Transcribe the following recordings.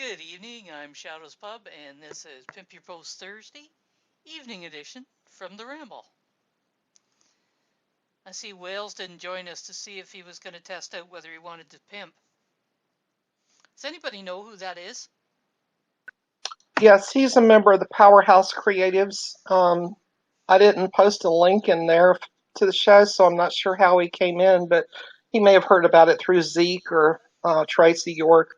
Good evening, I'm Shadow's Pub, and this is Pimp Your Post Thursday, evening edition from the Ramble. I see Wales didn't join us to see if he was going to test out whether he wanted to pimp. Does anybody know who that is? Yes, he's a member of the Powerhouse Creatives. I didn't post a link in there to the show, so I'm not sure how he came in, but he may have heard about it through Zeke or Tracy York.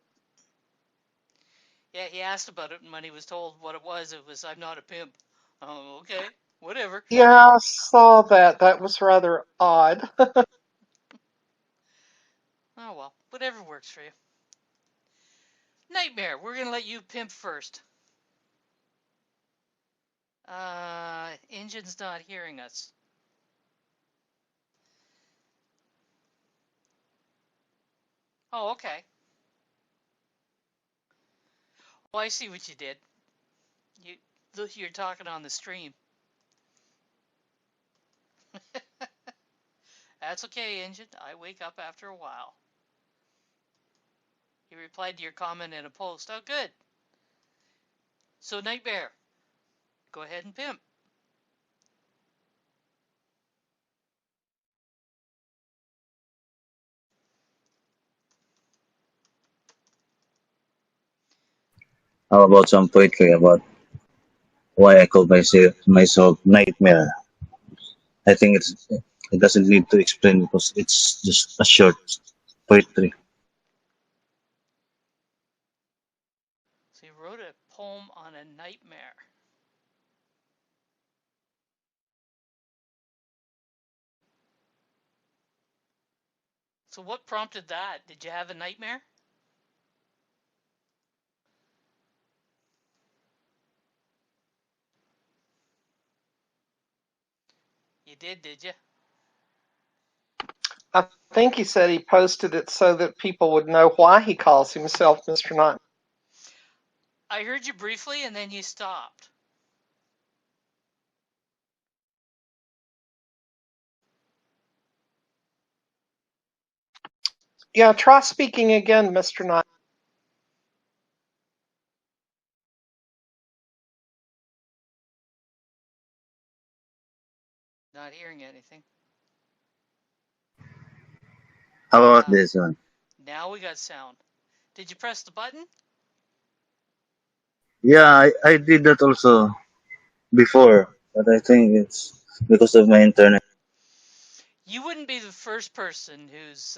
Yeah, he asked about it, and when he was told what it was, I'm not a pimp. Oh, okay, whatever. Yeah, I saw that. That was rather odd. Oh well, whatever works for you. Nightmare, we're going to let you pimp first. Engine's not hearing us. Oh, okay. Well, I see what you did. You're talking on the stream. That's okay, Engine. I wake up after a while. He replied to your comment in a post. Oh, good. So, Nightmare, go ahead and pimp. How about some poetry about why I call myself Nightmare? I think it doesn't need to explain because it's just a short poetry. So, he wrote a poem on a nightmare. So, what prompted that? Did you have a nightmare? You did you? I think he said he posted it so that people would know why he calls himself Mr. Night. I heard you briefly and then you stopped. Yeah, try speaking again, Mr. Night. Not hearing anything. How about Now, this one? now we got sound. Did you press the button? Yeah, I did that also before, but I think it's because of my internet. You wouldn't be the first person who's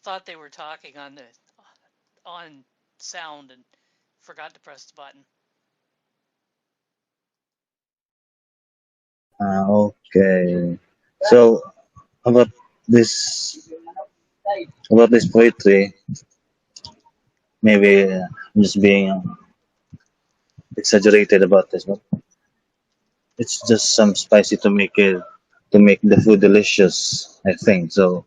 thought they were talking on sound and forgot to press the button. Okay. So about this about this poetry, maybe I'm just being exaggerated about this, but it's just some spicy to make the food delicious. I think so.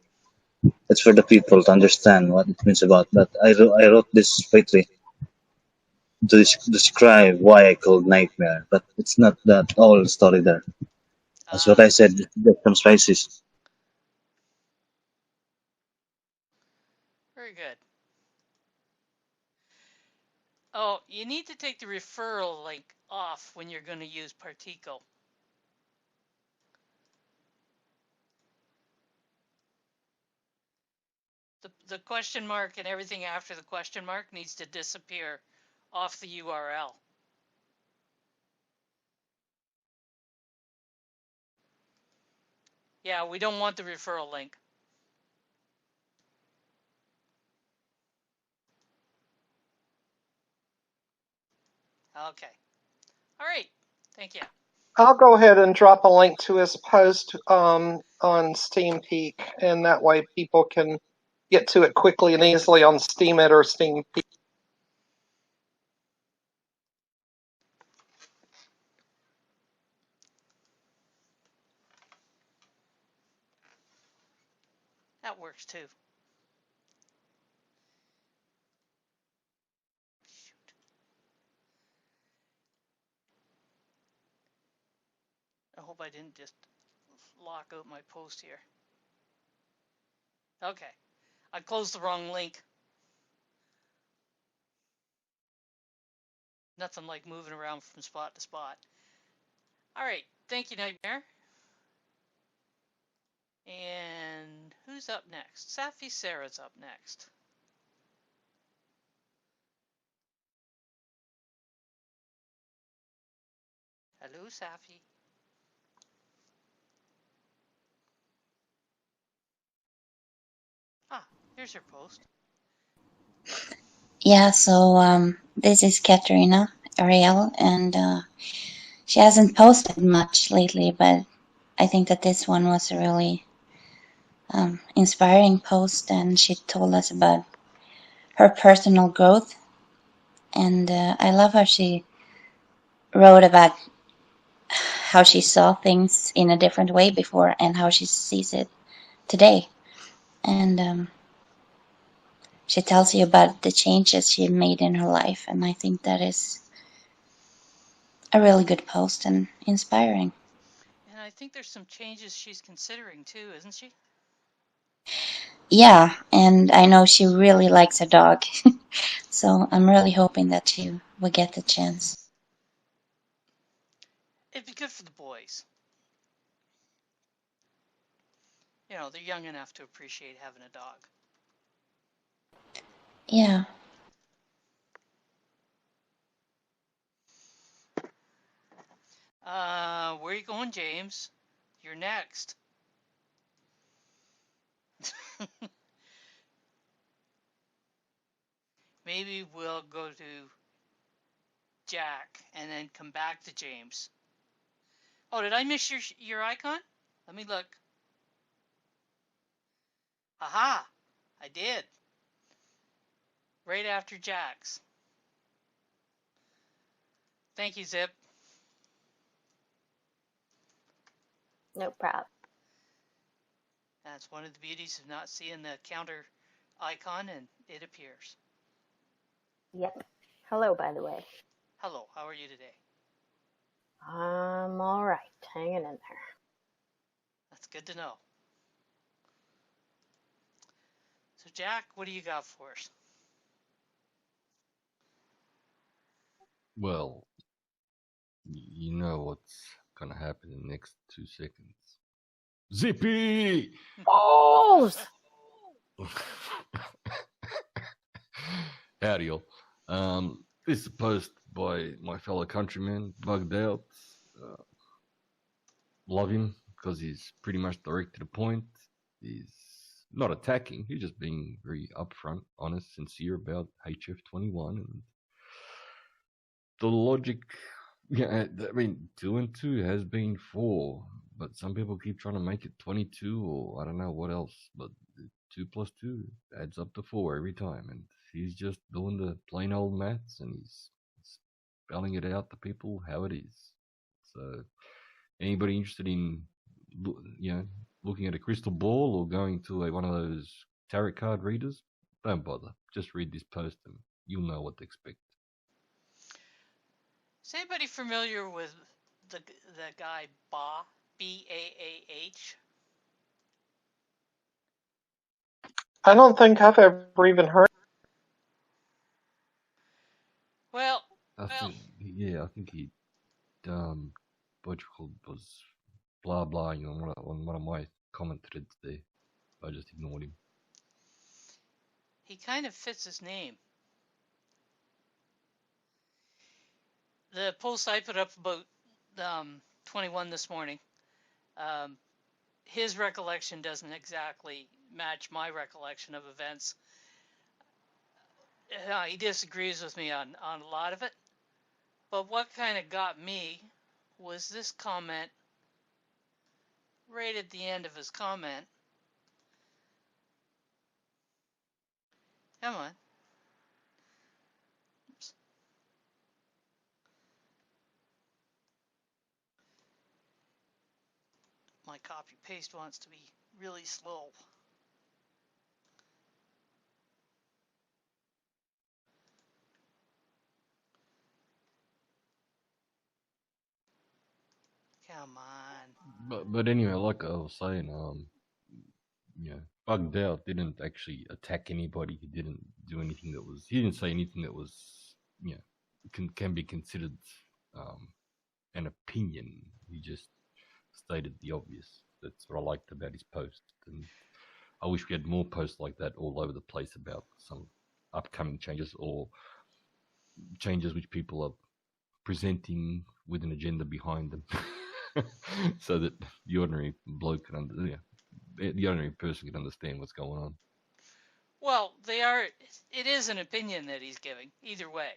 It's for the people to understand what it means about that. I wrote this poetry to describe why I called nightmare, but it's not that all story there. As what Ah, I said, just some spices. very good. Oh, you need to take the referral link off when you're going to use Partico. The question mark and everything after the question mark needs to disappear off the URL. Yeah, we don't want the referral link. Okay. All right. Thank you. I'll go ahead and drop a link to his post on Steam Peak, and that way people can get to it quickly and easily on Steemit or Steam Peak. That works too. Shoot. I hope I didn't just lock out my post here. Okay. I closed the wrong link. Nothing like moving around from spot to spot. All right, thank you, Nightmare. And who's up next? Safi Sarah's up next. Hello, Safi. Ah, here's her post. Yeah, so this is Katerina Ariel, and she hasn't posted much lately, but I think that this one was a really inspiring post, and she told us about her personal growth, and I love how she wrote about how she saw things in a different way before and how she sees it today, and she tells you about the changes she made in her life, and I think that is a really good post and inspiring. And I think there's some changes she's considering too, isn't she? Yeah, and I know she really likes her dog, so I'm really hoping that she will get the chance. It'd be good for the boys. You know, they're young enough to appreciate having a dog. Yeah. Where are you going, James? You're next. Maybe we'll go to Jack and then come back to James. Oh, did I miss your icon? Let me look. Aha! I did. Right after Jack's. Thank you, Zip. No problem. That's one of the beauties of not seeing the counter icon, and it appears. Yep. Hello, by the way. Hello, how are you today? I'm all right. Hanging in there. That's good to know. So, Jack, what do you got for us? Well, you know what's gonna happen in the next 2 seconds. Zippy! Balls! Howdy, y'all. This is a post by my fellow countryman, Bugged Out. Love him because he's pretty much direct to the point. He's not attacking, he's just being very upfront, honest, sincere about HF21 and the logic. Yeah, I mean, 2 and 2 has been 4, but some people keep trying to make it 22 or I don't know what else. But 2 plus 2 adds up to 4 every time, and he's just doing the plain old maths and he's spelling it out to people how it is. So, anybody interested in, looking at a crystal ball or going to one of those tarot card readers, don't bother. Just read this post and you'll know what to expect. Is anybody familiar with the guy Bah? B-A-A-H? I don't think I've ever even heard. Well, I think he what you call it was blah blah on one of my comment threads there. I just ignored him. he kind of fits his name. The post I put up about 21 this morning, his recollection doesn't exactly match my recollection of events. He disagrees with me on a lot of it. But what kind of got me was this comment right at the end of his comment. Come on. Oops. My copy paste wants to be really slow. Come on. But anyway, like I was saying, Bugged Out didn't actually attack anybody. He didn't do anything that was. He didn't say anything that was, can be considered an opinion. He just stated the obvious. That's what I liked about his post, and I wish we had more posts like that all over the place about some upcoming changes or changes which people are presenting with an agenda behind them, so that the ordinary bloke can the ordinary person can understand what's going on. Well, it is an opinion that he's giving, either way.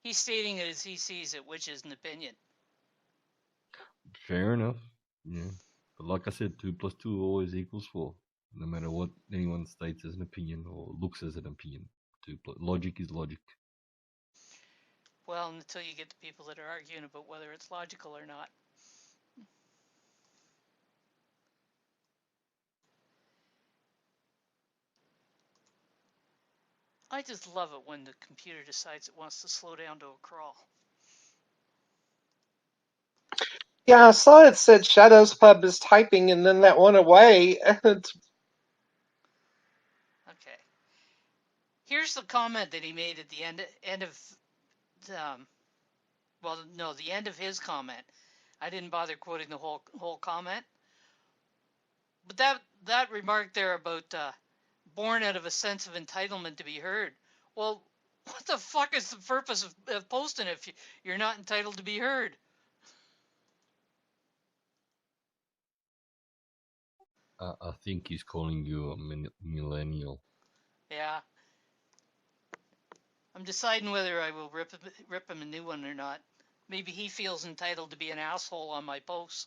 He's stating it as he sees it, which is an opinion. Fair enough. Yeah. But like I said, 2 + 2 always equals 4. No matter what anyone states as an opinion or looks as an opinion. Logic is logic. Well, until you get the people that are arguing about whether it's logical or not. I just love it when the computer decides it wants to slow down to a crawl. Yeah, I saw it said Shadows Pub is typing, and then that went away. Okay. Here's the comment that he made at the end of the end of his comment. I didn't bother quoting the whole comment, but that remark there about born out of a sense of entitlement to be heard. Well, what the fuck is the purpose of posting if you're not entitled to be heard? I think he's calling you a millennial. Yeah. I'm deciding whether I will rip him a new one or not. Maybe he feels entitled to be an asshole on my posts.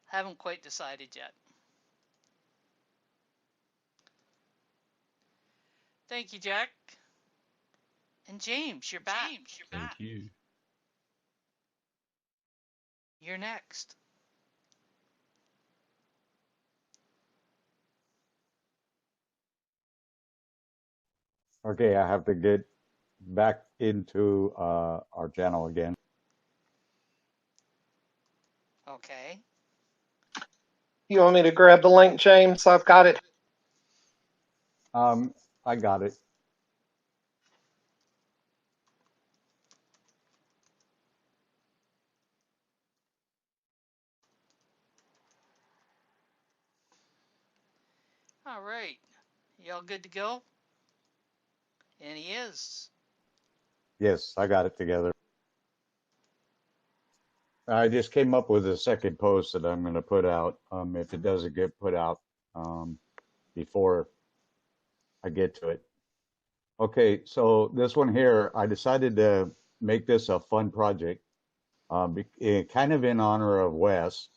Haven't quite decided yet. Thank you, Jack. And James, you're back. Thank you. You're next. Okay, I have to get back into our channel again. Okay. You want me to grab the link, James? I've got it. I got it. All right. Y'all good to go? And he is. Yes, I got it together. I just came up with a second post that I'm going to put out. If it doesn't get put out before I get to it. Okay, so this one here, I decided to make this a fun project, kind of in honor of Wes,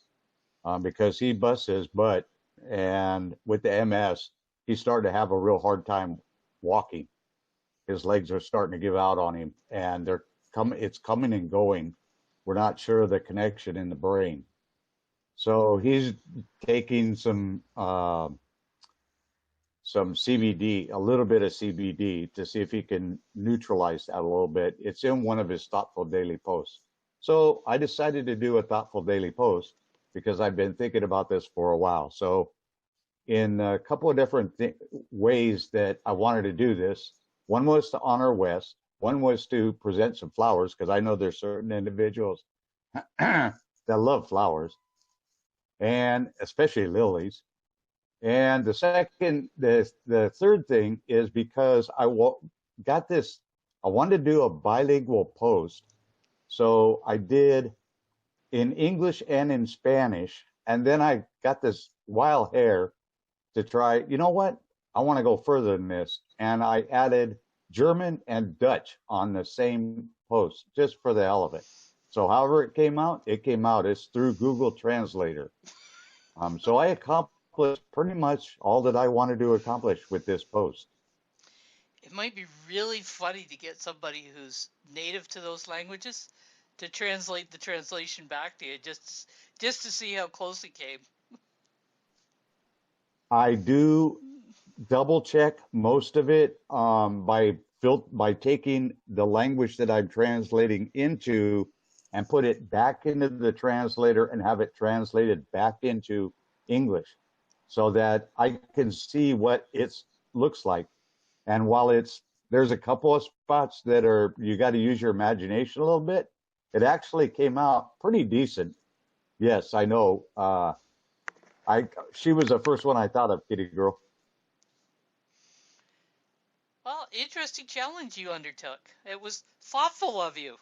because he busts his butt, and with the MS, he's starting to have a real hard time walking. His legs are starting to give out on him, and it's coming and going. We're not sure of the connection in the brain. So he's taking some CBD, a little bit of CBD, to see if he can neutralize that a little bit. It's in one of his thoughtful daily posts. So I decided to do a thoughtful daily post because I've been thinking about this for a while. So in a couple of different ways that I wanted to do this, one was to honor Wes. One was to present some flowers, because I know there's certain individuals that love flowers, and especially lilies. And the third thing is because I wanted to do a bilingual post. So I did in English and in Spanish. And then I got this wild hair to try, you know what? I want to go further than this. And I added German and Dutch on the same post, just for the hell of it. So however it came out, it's through Google Translator. So I accomplished pretty much all that I wanted to accomplish with this post. It might be really funny to get somebody who's native to those languages to translate the translation back to you, just to see how close it came. I do double check most of it by taking the language that I'm translating into and put it back into the translator and have it translated back into English, so that I can see what it looks like. And while there's a couple of spots that you got to use your imagination a little bit, it actually came out pretty decent. Yes, I know. She was the first one I thought of, Kitty Girl. Well, interesting challenge you undertook. It was thoughtful of you.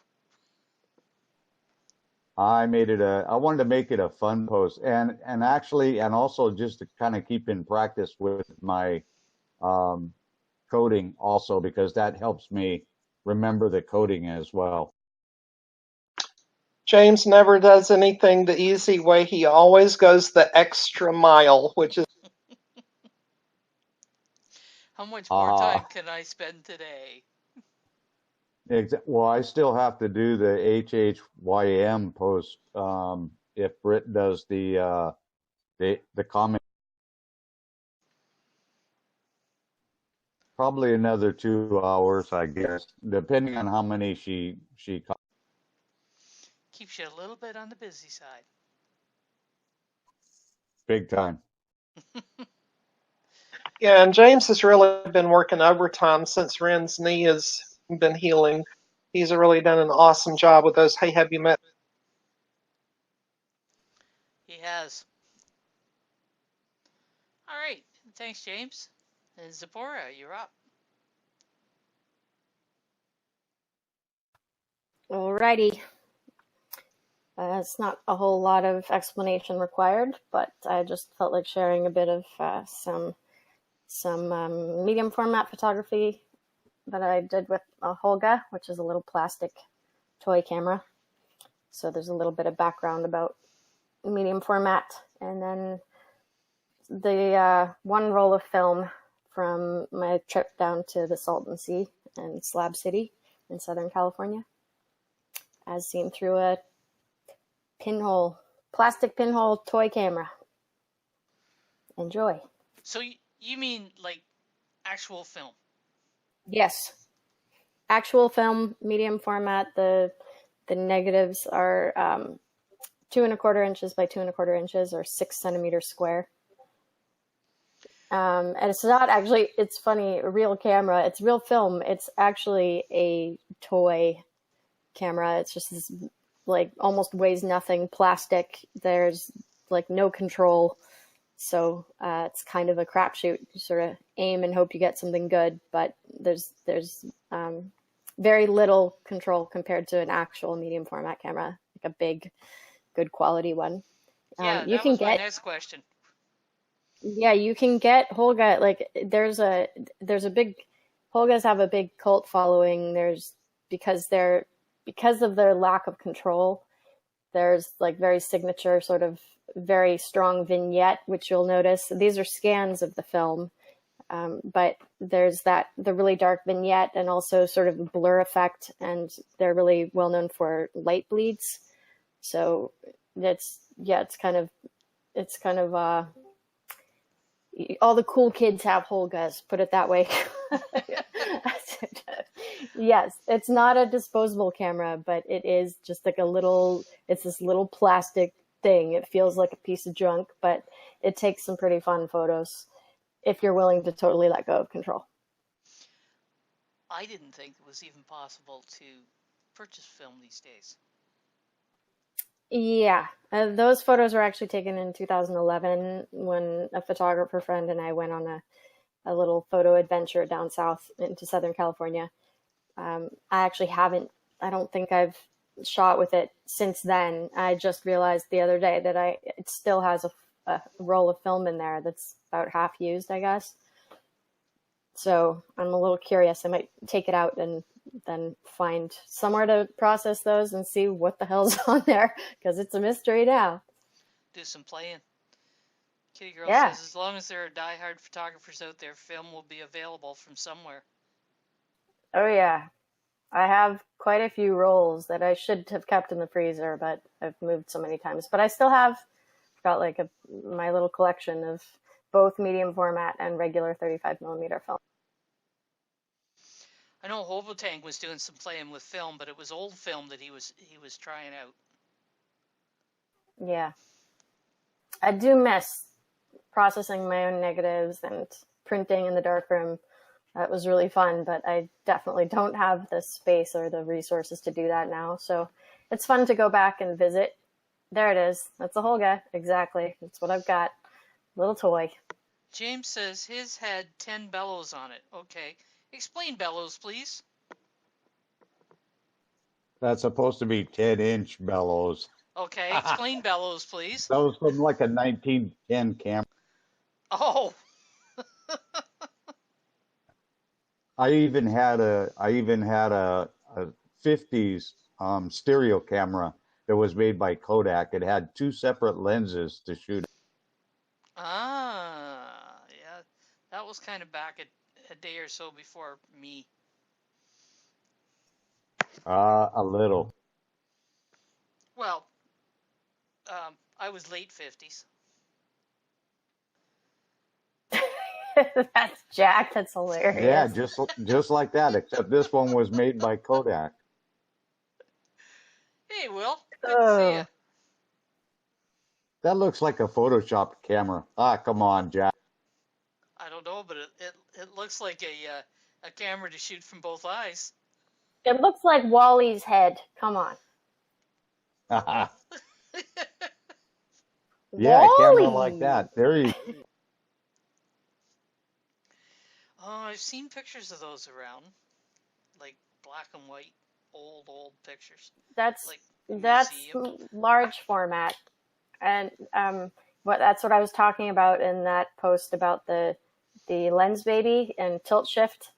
I wanted to make it a fun post, and also just to kind of keep in practice with my um, coding also, because that helps me remember the coding as well. James never does anything the easy way. He always goes the extra mile, which is How much more time can I spend today? Well, I still have to do the HHYM post if Britt does the comment. Probably another 2 hours, I guess, depending on how many she Keeps you a little bit on the busy side. big time. yeah. And James has really been working overtime since Ren's knee has been healing. He's really done an awesome job with those. Hey, have you met? He has. All right. Thanks, James. And Zipporah, you're up. Alrighty. It's not a whole lot of explanation required, but I just felt like sharing a bit of some medium format photography that I did with a Holga, which is a little plastic toy camera. So there's a little bit of background about medium format, and then the one roll of film from my trip down to the Salton Sea and Slab City in Southern California, as seen through a plastic pinhole toy camera. Enjoy. So you mean like actual film? Yes. Actual film, medium format. The negatives are 2¼ inches by 2¼ inches, or 6 centimeters square. And it's not actually, it's funny, a real camera. It's real film. It's actually a toy camera. It's just this, like, almost weighs nothing plastic. There's like no control. So it's kind of a crapshoot. You sort of aim and hope you get something good, but there's very little control compared to an actual medium format camera, like a big, good quality one. Yeah, you that can was my get, next question. yeah, you can get Holga. Like there's a big, Holgas have a big cult following. Because of their lack of control. There's like very signature, sort of very strong vignette, which you'll notice. These are scans of the film, but there's the really dark vignette and also sort of a blur effect, and they're really well known for light bleeds. So it's kind of all the cool kids have Holgas, put it that way. Yes, it's not a disposable camera, but it is just like it's this little plastic thing. It feels like a piece of junk, but it takes some pretty fun photos if you're willing to totally let go of control. I didn't think it was even possible to purchase film these days. Yeah, those photos were actually taken in 2011 when a photographer friend and I went on a little photo adventure down south into Southern California. I don't think I've shot with it since then. I just realized the other day that it still has a roll of film in there that's about half used, I guess. So I'm a little curious. I might take it out and then find somewhere to process those and see what the hell's on there, because it's a mystery now. Do some playing. Kitty Girl says as long as there are diehard photographers out there, film will be available from somewhere. Oh yeah. I have quite a few rolls that I should have kept in the freezer, but I've moved so many times. But I still have got like my little collection of both medium format and regular 35mm film. I know Hobotang was doing some playing with film, but it was old film that he was trying out. Yeah. I do miss processing my own negatives and printing in the darkroom That was really fun, but I definitely don't have the space or the resources to do that now. So it's fun to go back and visit. There it is. That's the whole guy. Exactly. That's what I've got. Little toy. James says his had 10 bellows on it. Okay. Explain bellows, please. That's supposed to be 10-inch bellows. Okay, explain bellows, please. That was from like a 1910 camera. Oh. I even had a 50s stereo camera that was made by Kodak. It had 2 separate lenses to shoot. Ah, yeah. That was kind of back a day or so before me. A little. Well, I was late 50s. That's Jack. That's hilarious. Yeah, just like that, except this one was made by Kodak. Hey, Will. Good to see you. That looks like a Photoshop camera. Ah, come on, Jack. I don't know, but it looks like a camera to shoot from both eyes. It looks like Wally's head. Come on. Yeah, Wally. a camera like that. There you go. Oh, I've seen pictures of those around, like black and white, old pictures. That's like large format, and that's what I was talking about in that post about the lens baby and tilt shift.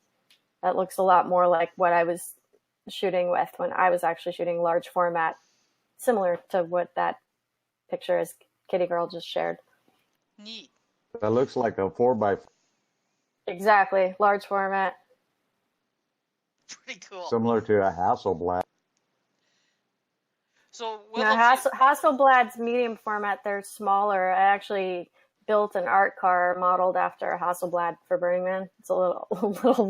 That looks a lot more like what I was shooting with when I was actually shooting large format, similar to what that picture is Kitty Girl just shared. Neat. That looks like a 4x4. Exactly, large format. Pretty cool. Similar to a Hasselblad. So Hasselblad's medium format, they're smaller. I actually built an art car modeled after a Hasselblad for Burning Man. It's a little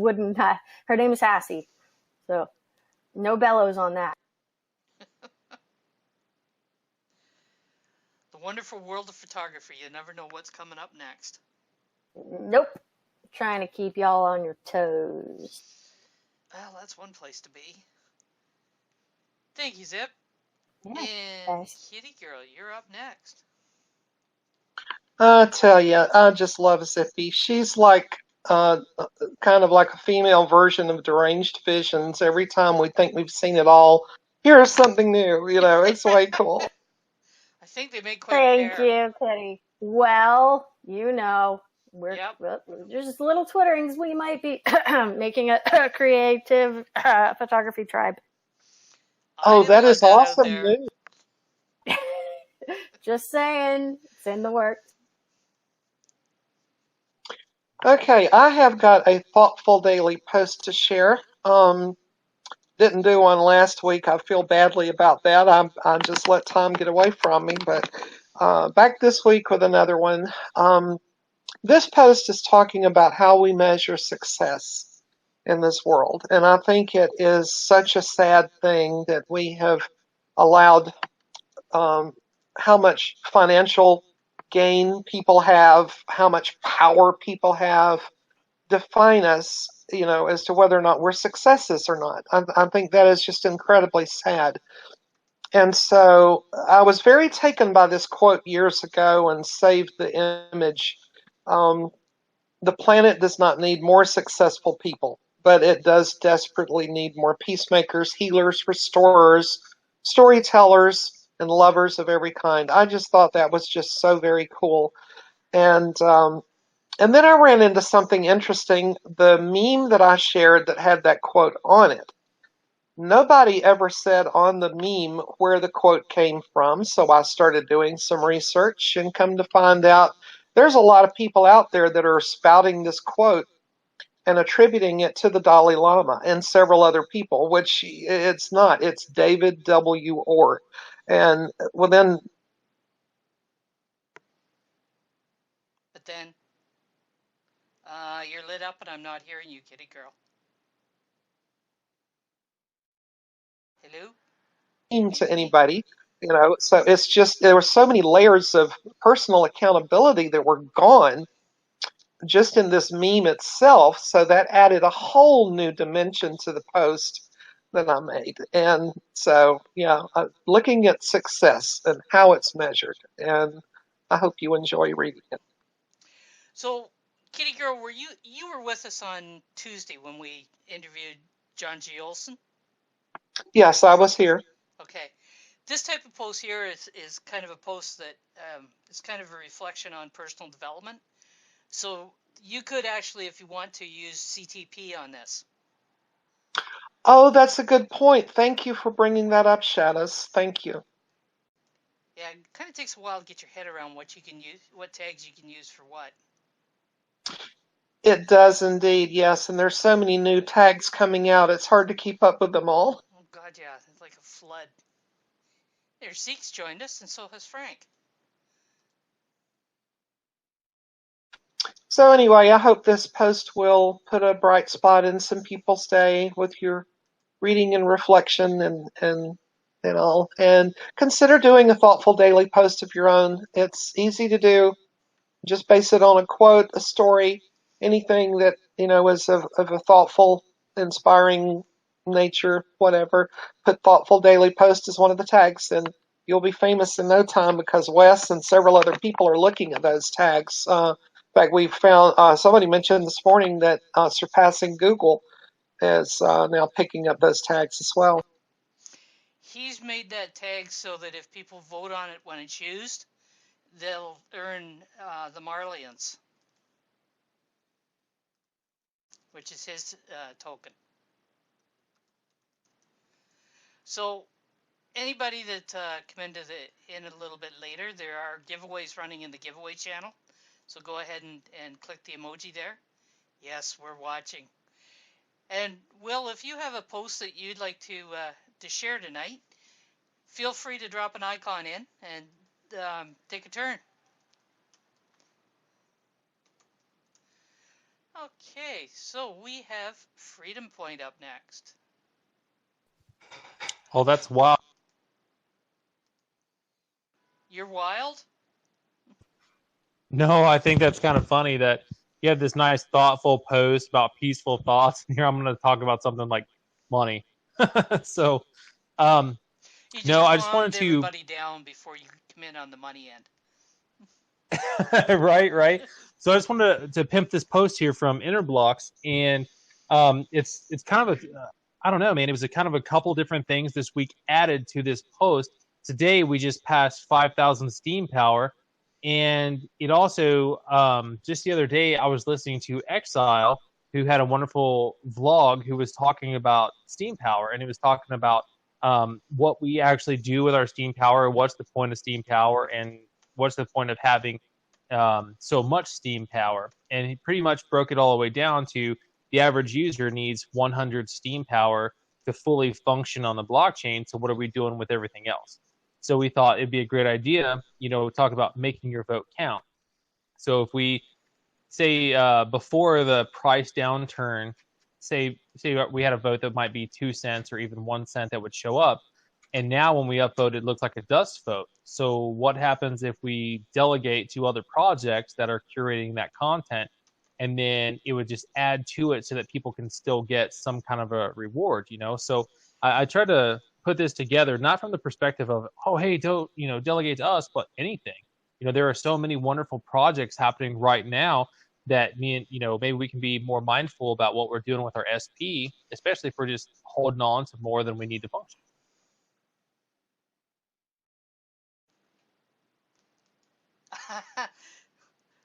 wooden. Her name is Hassie, so no bellows on that. The wonderful world of photography. You never know what's coming up next. Nope. Trying to keep y'all on your toes. Well, that's one place to be. Thank you, Zip. Yeah, and thanks. Kitty Girl, you're up next. I tell you, I just love Zippy. She's like kind of like a female version of Deranged Visions. Every time we think we've seen it all, here's something new. You know, it's way cool. I think they make quite a pair. Thank you, Kitty. Well, you know, we're just little twitterings. We might be making a creative photography tribe. Oh, that is awesome news. Just saying, it's in the works. Okay, I have got a thoughtful daily post to share. Didn't do one last week. I feel badly about that. I just let time get away from me, but back this week with another one. This post is talking about how we measure success in this world, and I think it is such a sad thing that we have allowed how much financial gain people have, how much power people have, define us, you know, as to whether or not we're successes or not. I think that is just incredibly sad. And so I was very taken by this quote years ago and saved the image. The planet does not need more successful people, but it does desperately need more peacemakers, healers, restorers, storytellers, and lovers of every kind. I just thought that was just so very cool. And then I ran into something interesting. The meme that I shared that had that quote on it, nobody ever said on the meme where the quote came from. So I started doing some research and come to find out there's a lot of people out there that are spouting this quote and attributing it to the Dalai Lama and several other people, which it's not. It's David W. Orr. And well, then. But then, you're lit up and I'm not hearing you, Kitty Girl. Hello? To anybody, you know, so it's just there were so many layers of personal accountability that were gone just in this meme itself. So that added a whole new dimension to the post that I made. And so, yeah, looking at success and how it's measured. And I hope you enjoy reading it. So, Kitty Girl, you were with us on Tuesday when we interviewed John G. Olson? Yes, I was here. Okay. This type of post here is kind of a post that is kind of a reflection on personal development. So you could actually, if you want to, use CTP on this. Oh, that's a good point. Thank you for bringing that up, Shadows. Thank you. Yeah, it kind of takes a while to get your head around what you can use, what tags you can use for what. It does indeed, yes. And there's so many new tags coming out, it's hard to keep up with them all. Oh God, yeah, it's like a flood. There's Zeke's joined us, and so has Frank. So anyway, I hope this post will put a bright spot in some people's day with your reading and reflection and all. And consider doing a thoughtful daily post of your own. It's easy to do. Just base it on a quote, a story, anything that, is of a thoughtful, inspiring nature, whatever. Put thoughtful daily post as one of the tags, and you'll be famous in no time because Wes and several other people are looking at those tags. In fact, we found somebody mentioned this morning that surpassing Google is now picking up those tags as well. He's made that tag so that if people vote on it when it's used, they'll earn the Marlians, which is his token. So anybody that come into in a little bit later, there are giveaways running in the giveaway channel. So go ahead and click the emoji there. Yes, we're watching. And Will, if you have a post that you'd like to share tonight, feel free to drop an icon in and take a turn. Okay, so we have Freedom Point up next. Oh, that's wild. You're wild? No, I think that's kind of funny that you have this nice, thoughtful post about peaceful thoughts, and here I'm going to talk about something like money. So, You just no, I just calmed wanted to, everybody down before you come in on the money end. right. So I just wanted to pimp this post here from Interblocks, and it's kind of a, I don't know, man. It was a kind of a couple different things this week added to this post. Today we just passed 5,000 Steam power, and it also just the other day I was listening to Exile, who had a wonderful vlog, who was talking about Steam power, and he was talking about what we actually do with our Steam power, what's the point of Steam power, and what's the point of having so much Steam power. And he pretty much broke it all the way down to the average user needs 100 Steam power to fully function on the blockchain. So what are we doing with everything else? So we thought it'd be a great idea, talk about making your vote count. So if we say before the price downturn, say we had a vote that might be 2 cents or even 1 cent that would show up, and now when we upvote, it looks like a dust vote. So what happens if we delegate to other projects that are curating that content, and then it would just add to it so that people can still get some kind of a reward, So I try to put this together, not from the perspective of, oh, hey, don't, delegate to us, but anything. There are so many wonderful projects happening right now that maybe we can be more mindful about what we're doing with our SP, especially if we're just holding on to more than we need to function.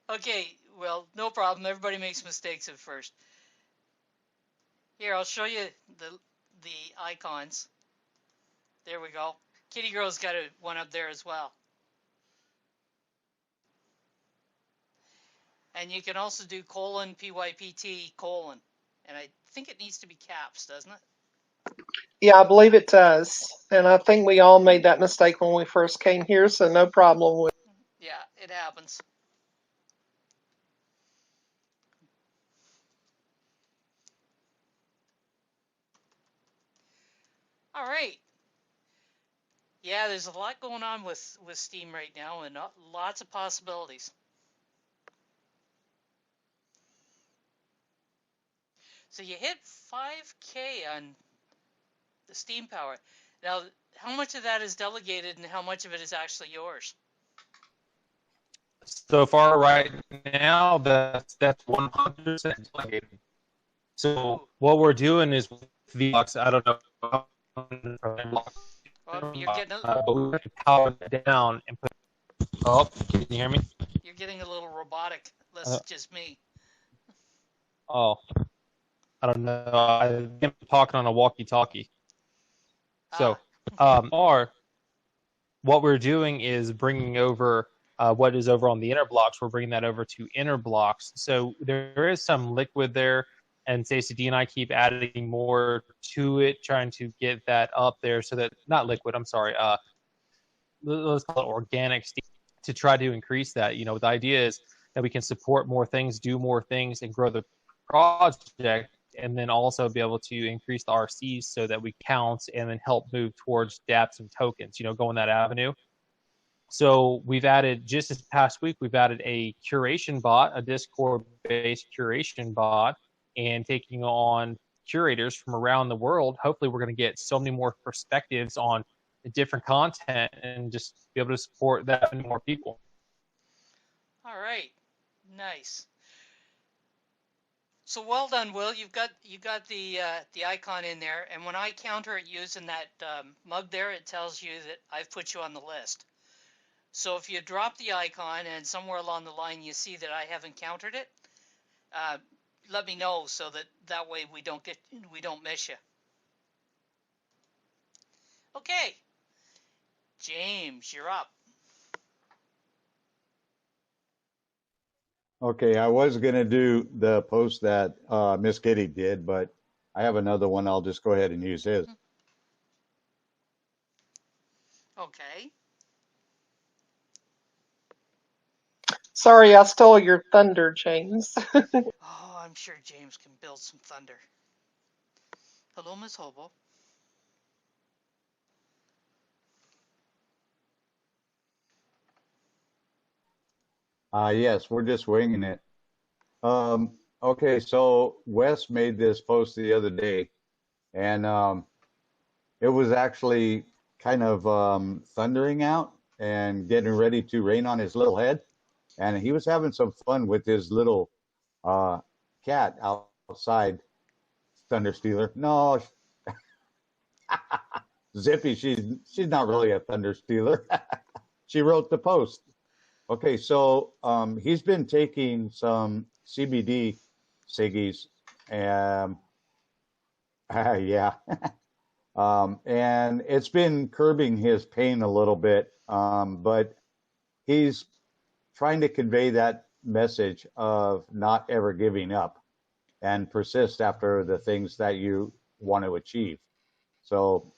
Okay, well, no problem. Everybody makes mistakes at first. Here, I'll show you the icons. There we go. Kitty Girl's got one up there as well. And you can also do :PYPT:, and I think it needs to be caps, doesn't it? Yeah, I believe it does. And I think we all made that mistake when we first came here, so no problem with. Yeah, it happens. All right. Yeah, there's a lot going on with Steam right now, and lots of possibilities. So you hit 5K on the steam power. Now, how much of that is delegated and how much of it is actually yours? So far, right now, that's 100% delegated. So what we're doing is with the blocks, I don't know. Well, you're getting But we have to power that down and put. Oh, can you hear me? you're getting a little robotic. Unless it's just me. Oh, I don't know. I'm talking on a walkie-talkie. So, or what we're doing is bringing over what is over on the inner blocks. We're bringing that over to inner blocks. So there is some liquid there, and Stacey D and I keep adding more to it, trying to get that up there so that not liquid. I'm sorry. Let's call it organic steam to try to increase that. You know, the idea is that we can support more things, do more things, and grow the project, and then also be able to increase the RCs so that we count and then help move towards dApps and tokens, you know, go in that avenue. So we've added, just this past week, we've added a curation bot, a Discord-based curation bot, and taking on curators from around the world. Hopefully we're going to get so many more perspectives on different content and just be able to support that many more people. All right, nice. So well done, Will. You got the icon in there, and when I counter it using that mug there, it tells you that I've put you on the list. So if you drop the icon and somewhere along the line you see that I haven't countered it, let me know so that way we don't miss you. Okay, James, you're up. Okay, I was going to do the post that Miss Kitty did, but I have another one. I'll just go ahead and use his. Okay. Sorry, I stole your thunder, James. Oh, I'm sure James can build some thunder. Hello, Miss Hobo. Yes, we're just winging it. Okay, so Wes made this post the other day, and it was actually kind of thundering out and getting ready to rain on his little head. And he was having some fun with his little cat outside. Thunder Stealer. No, Zippy, she's not really a Thunder Stealer. She wrote the post. Okay, so he's been taking some CBD ciggies, and yeah, and it's been curbing his pain a little bit, but he's trying to convey that message of not ever giving up and persist after the things that you want to achieve. So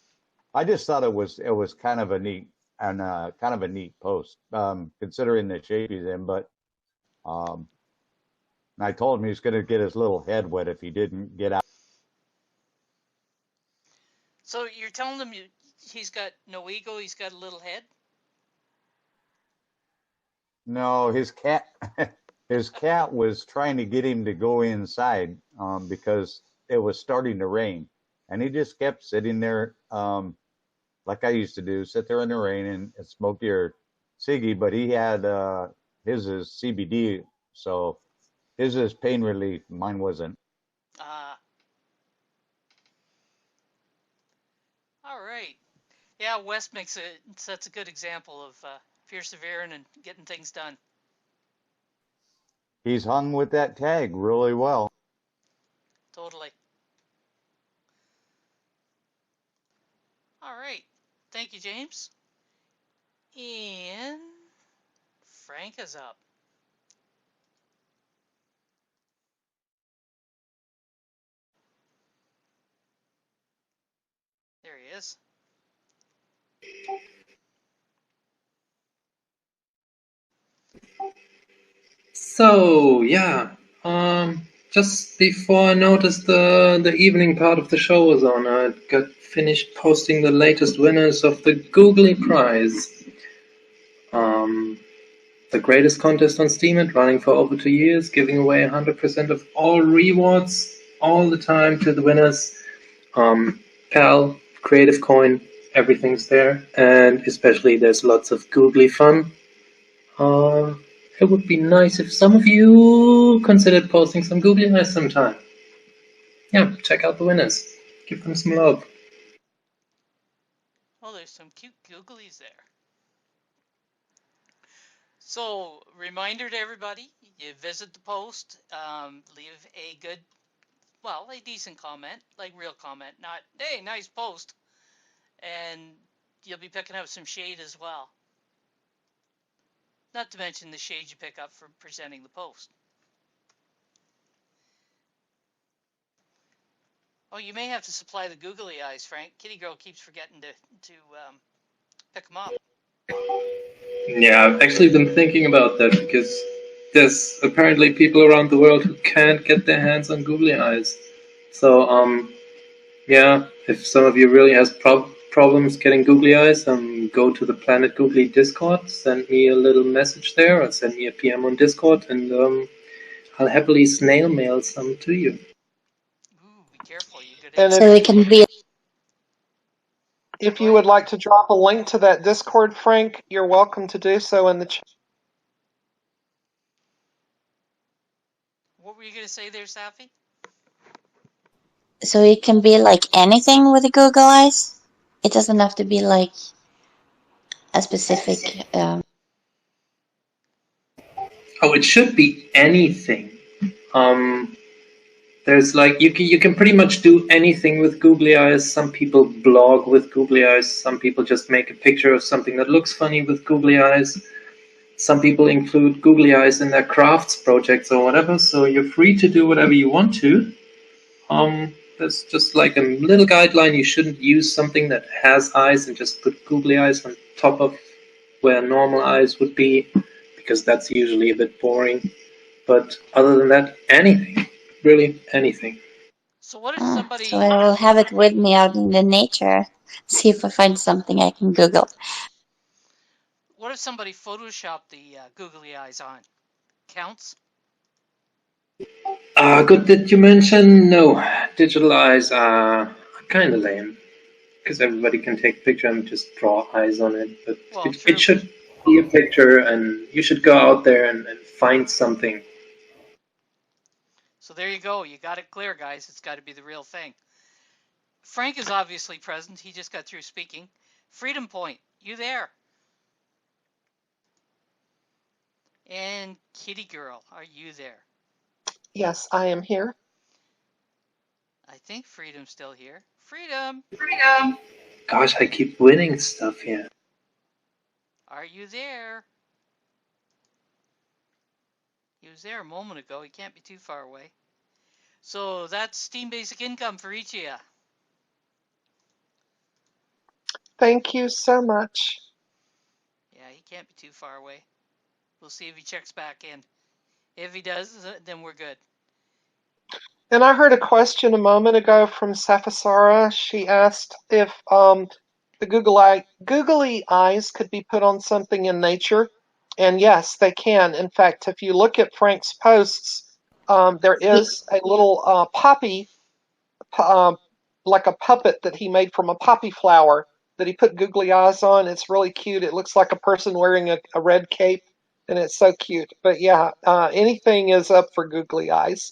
I just thought it was kind of a neat and kind of a neat post, considering the shape he's in. But I told him he's going to get his little head wet if he didn't get out. So you're telling him he's got no ego, he's got a little head? No, his cat was trying to get him to go inside because it was starting to rain, and he just kept sitting there like I used to do, sit there in the rain and smoke your ciggy. But he had his is CBD, so his is pain relief. Mine wasn't. All right. Yeah, Wes sets a good example of persevering and getting things done. He's hung with that tag really well. Totally. All right. Thank you, James. And Frank is up. There he is. So yeah, just before I noticed the evening part of the show was on, I got finished posting the latest winners of the Googly Prize. The greatest contest on Steemit, running for over 2 years, giving away 100% of all rewards all the time to the winners. PAL, Creative Coin, everything's there, and especially there's lots of googly fun. It would be nice if some of you considered posting some googly eyes sometime. Yeah, check out the winners. Give them some love. Oh, there's some cute googlies there. So, reminder to everybody, you visit the post, leave a good, well, a decent comment, like real comment, not, hey, nice post, and you'll be picking up some shade as well. Not to mention the shade you pick up from presenting the post. Oh, you may have to supply the googly eyes, Frank. Kitty Girl keeps forgetting to pick them up. Yeah, I've actually been thinking about that because there's apparently people around the world who can't get their hands on googly eyes. So, yeah, if some of you really has problems getting googly eyes, go to the Planet Googly Discord, send me a little message there, or send me a PM on Discord, and I'll happily snail mail some to you. Ooh, be careful, you could And end if up So we getting... can be. if Go you ahead. would like to drop a link to that Discord, Frank, you're welcome to do so in the chat. What were you going to say there, Safi? So it can be like anything with the Google Eyes. It doesn't have to be like a specific. Oh, it should be anything. There's like you can pretty much do anything with googly eyes. Some people blog with googly eyes. Some people just make a picture of something that looks funny with googly eyes. Some people include googly eyes in their crafts projects or whatever. So you're free to do whatever you want to. There's just like a little guideline. You shouldn't use something that has eyes and just put googly eyes on top of where normal eyes would be, because that's usually a bit boring. But other than that, anything. Really anything. So what if So somebody... I will have it with me out in the nature. See if I find something I can Google. What if somebody photoshopped the googly eyes on? Counts? Good that you mentioned. No, digital eyes are kind of lame because everybody can take a picture and just draw eyes on it. But Well, it true. should be a picture, and you should go out there and find something. So there you go. You got it clear, guys. It's got to be the real thing. Frank is obviously present. He just got through speaking. Freedom Point, you there? And Kitty Girl, are you there? Yes, I am here. I think Freedom's still here. Freedom, Freedom. Gosh, I keep winning stuff here. are you there? He was there a moment ago. He can't be too far away. So that's Steam Basic Income for each of you. Thank you so much. Yeah, he can't be too far away. We'll see if he checks back in. If he does, then we're good. And I heard a question a moment ago from Safasara. She asked if the googly eyes could be put on something in nature. And yes, they can. In fact, if you look at Frank's posts, there is a little poppy, like a puppet that he made from a poppy flower that he put googly eyes on. It's really cute. It looks like a person wearing a red cape, and it's so cute. But yeah, anything is up for googly eyes.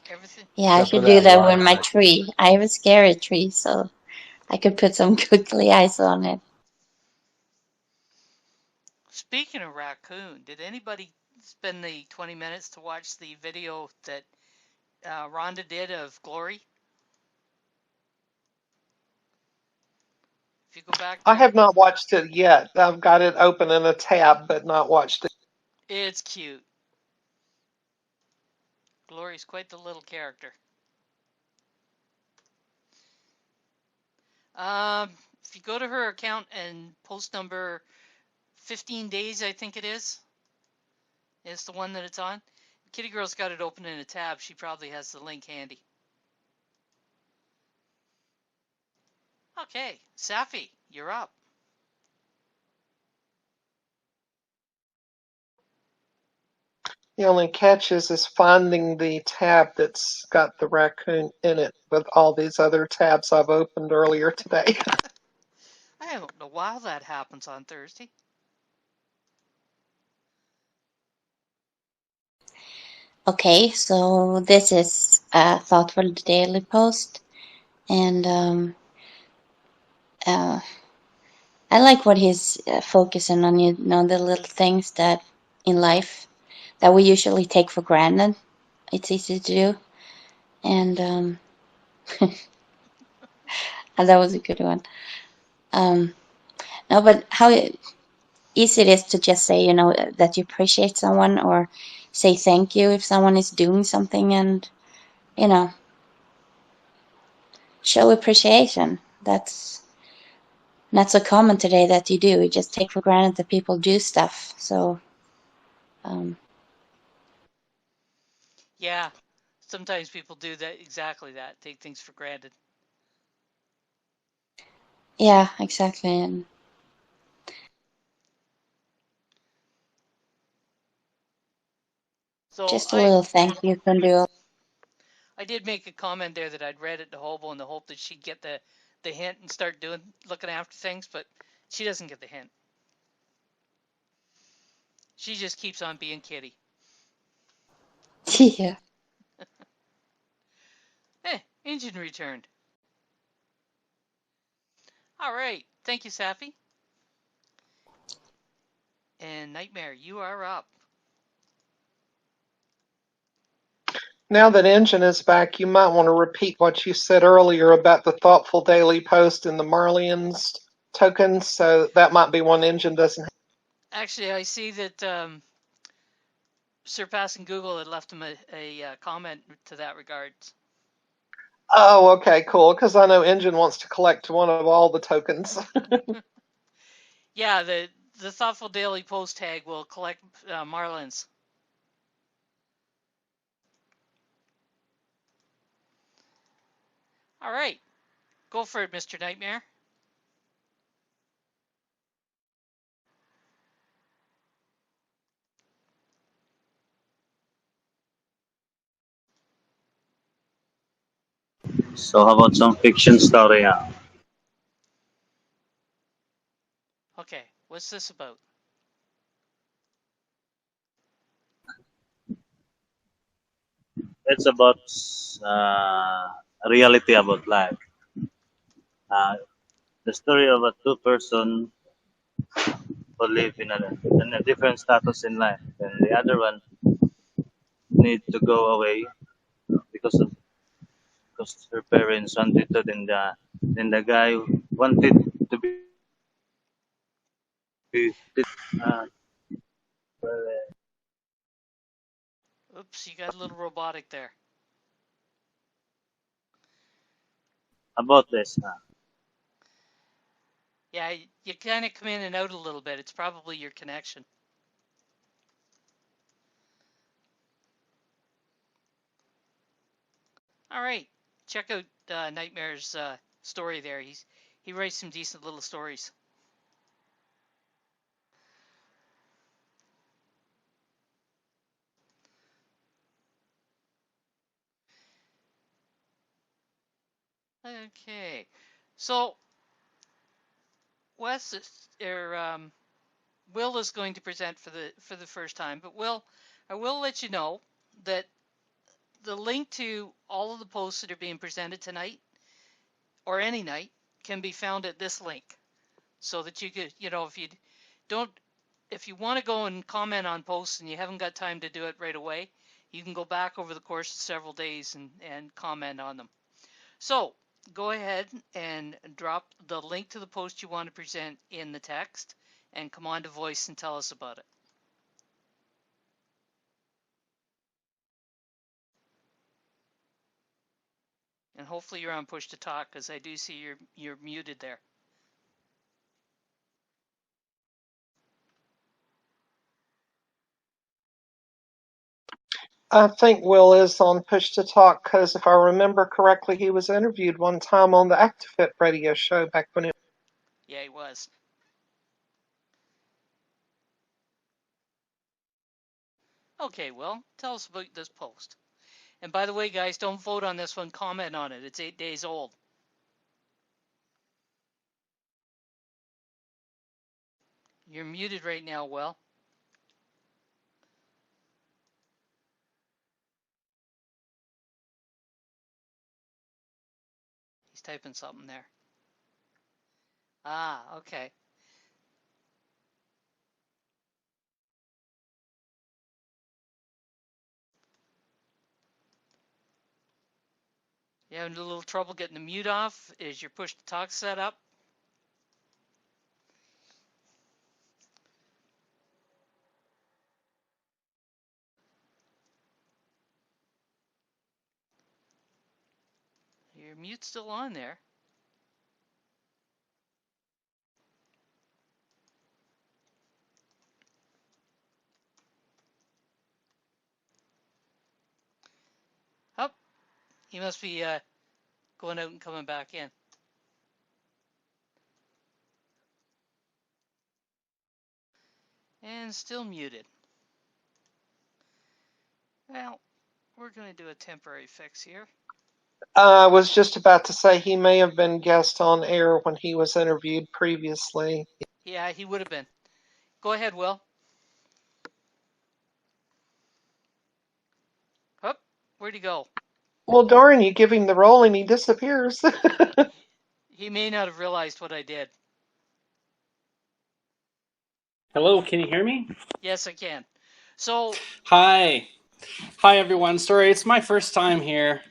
Everything. Yeah, I Except for should do that that one. with my tree. I have a scary tree, so I could put some googly eyes on it. Speaking of raccoon, did anybody spend the 20 minutes to watch the video that Rhonda did of Glory? If you go back I to your... have not watched it yet. I've got it open in a tab, but not watched it. It's cute. Glory's quite the little character. If you go to her account and post number 15 days, I think it is the one that it's on. Kitty Girl's got it open in a tab. She probably has the link handy. Okay, Safi, you're up. The only catch is finding the tab that's got the raccoon in it with all these other tabs I've opened earlier today. I don't know why that happens on Thursday. Okay, so this is a thoughtful daily post, and I like what he's focusing on. You know, the little things that in life that we usually take for granted. It's easy to do, and and that was a good one. No, but how easy it is to just say, you know, that you appreciate someone or say thank you if someone is doing something, and you know, show appreciation. That's not so common today that you do. You just take for granted that people do stuff. So, um, Yeah, sometimes people do that, exactly that, take things for granted. yeah, exactly. And So just a little thank you can do. I did make a comment there that I'd read it to Hobo in the hope that she'd get the hint and start looking after things, but she doesn't get the hint. She just keeps on being Kitty. Yeah. Engine returned. All right, thank you, Safi. And Nightmare, you are up. Now that Engine is back, you might want to repeat what you said earlier about the thoughtful daily post and the Marlians tokens. So that might be one Engine doesn't have. Actually, I see that Surpassing Google had left him a comment to that regard. Oh, okay, cool. Because I know Engine wants to collect one of all the tokens. Yeah, the thoughtful daily post tag will collect Marlins. All right, go for it, Mr. Nightmare. So how about some fiction story? Okay, what's this about? It's about reality about life. Uh, the story of a two-person who live in a different status in life, and the other one need to go away because of because her parents wanted to. Then the guy wanted to be uh, Oops, you got a little robotic there. about this. Yeah, you kind of come in and out a little bit. It's probably your connection. All right, check out Nightmare's story there. He writes some decent little stories. Okay, so Wes Will is going to present for the first time, but I will let you know that the link to all of the posts that are being presented tonight or any night can be found at this link, so that you could, if you don't, if you want to go and comment on posts and you haven't got time to do it right away, you can go back over the course of several days and comment on them. So go ahead and drop the link to the post you want to present in the text and come on to voice and tell us about it. And hopefully you're on push to talk, because I do see you're muted there. I think Will is on push to talk because if I remember correctly, he was interviewed one time on the ActiveFit radio show back when it. Yeah, he was. Okay, Will, tell us about this post. And by the way, guys, don't vote on this one. Comment on it. It's 8 days old. You're muted right now, Will. He's typing something there. Ah, okay. You having a little trouble getting the mute off? Is your push to talk set up? Your mute's still on there. Oh, he must be going out and coming back in. And still muted. Well, we're going to do a temporary fix here. I was just about to say he may have been guest on air when he was interviewed previously. Yeah, he would have been. Go ahead, Will. Hup, where'd he go? Well, darn, you give him the role and he disappears. He may not have realized what I did. Hello, can you hear me? Yes, I can. So, Hi. Hi, everyone. Sorry, it's my first time here.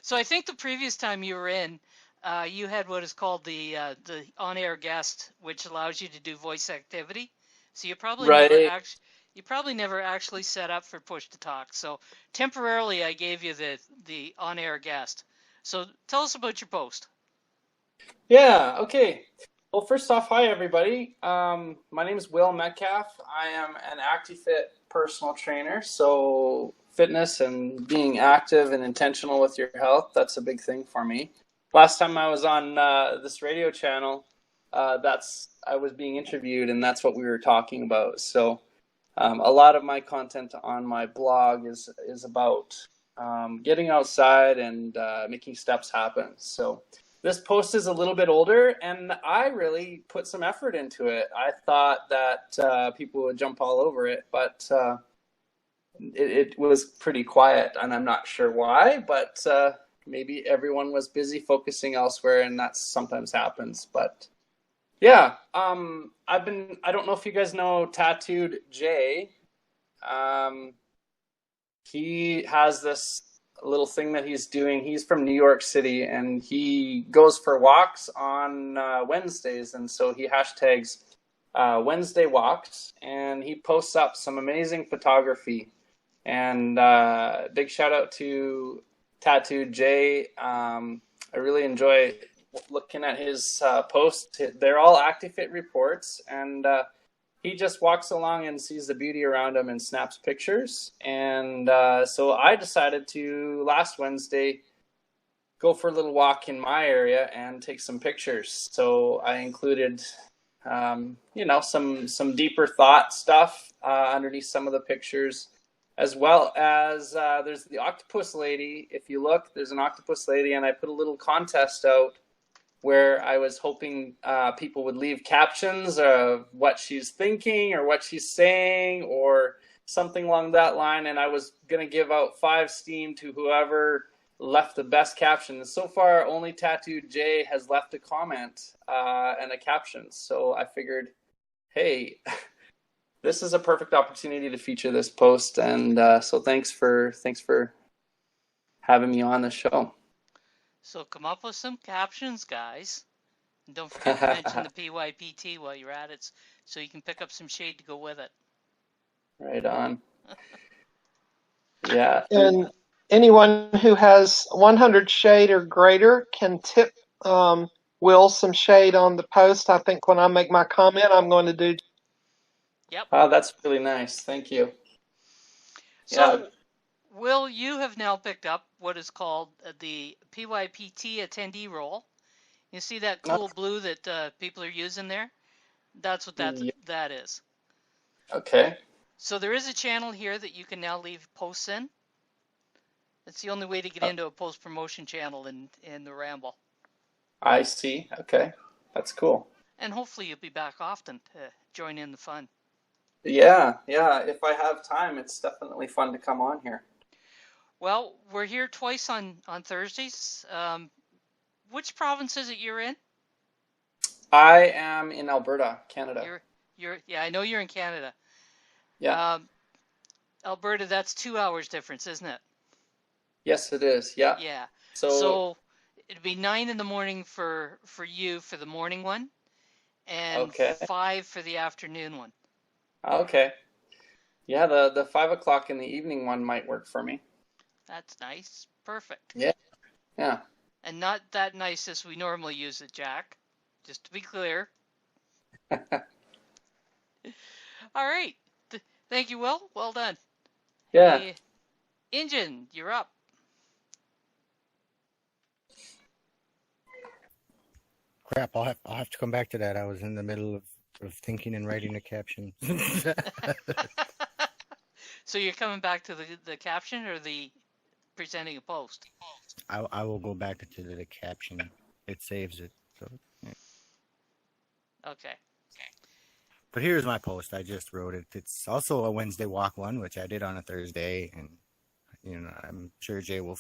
so I think the previous time you were in, you had what is called the on-air guest, which allows you to do voice activity. So you probably never actually set up for push to talk. So temporarily, I gave you the on-air guest. So tell us about your post. Yeah, okay. Well, first off, hi, everybody. My name is Will Metcalf. I am an ActiFit personal trainer. So fitness and being active and intentional with your health, that's a big thing for me. Last time I was on this radio channel, I was being interviewed, and that's what we were talking about. So a lot of my content on my blog is about getting outside and making steps happen. So this post is a little bit older, and I really put some effort into it. I thought that people would jump all over it, but it was pretty quiet, and I'm not sure why, but maybe everyone was busy focusing elsewhere, and that sometimes happens. But yeah, I don't know if you guys know Tattooed Jay. He has this little thing that he's doing. He's from New York City, and he goes for walks on Wednesdays, and so he hashtags Wednesday walks, and he posts up some amazing photography. And big shout out to Tattooed Jay. I really enjoy looking at his posts. They're all ActiFit reports, and he just walks along and sees the beauty around him and snaps pictures. And so I decided to, last Wednesday, go for a little walk in my area and take some pictures. So I included, some deeper thought stuff underneath some of the pictures, as well as there's the octopus lady. If you look, there's an octopus lady, and I put a little contest out where I was hoping people would leave captions of what she's thinking or what she's saying or something along that line. And I was going to give out 5 Steam to whoever left the best caption. And so far, only Tattooed Jay has left a comment and a caption. So I figured, hey, this is a perfect opportunity to feature this post. And so thanks for having me on the show. So come up with some captions, guys. And don't forget to mention the PYPT while you're at it, so you can pick up some shade to go with it. Right on. Yeah. And anyone who has 100 shade or greater can tip Will some shade on the post. I think when I make my comment, I'm going to do. Yep. Oh, that's really nice. Thank you. So, yeah. Will, you have now picked up what is called the PYPT attendee role. You see that cool blue that people are using there? That's what that is. Okay. So there is a channel here that you can now leave posts in. It's the only way to get into a post-promotion channel in the Ramble. I see. Okay. That's cool. And hopefully you'll be back often to join in the fun. Yeah. If I have time, it's definitely fun to come on here. Well, we're here twice on Thursdays. Which province is it you're in? I am in Alberta, Canada. Yeah, I know you're in Canada. Yeah. Alberta, that's 2 hours difference, isn't it? Yes, it is. Yeah. Yeah. So it'd be 9 in the morning for you for the morning one, and okay. 5 for the afternoon one. Okay. Yeah, the 5 o'clock in the evening one might work for me. That's nice. Perfect. Yeah. And not that nice as we normally use it, Jack. Just to be clear. All right. Thank you, Will. Well done. Yeah. Hey, Injun, you're up. Crap! I'll have to come back to that. I was in the middle of thinking and writing a caption. So you're coming back to the caption or the presenting a post? I will go back to the caption. It saves it. So. Yeah. Okay. But here's my post. I just wrote it. It's also a Wednesday walk one, which I did on a Thursday, and I'm sure Jay will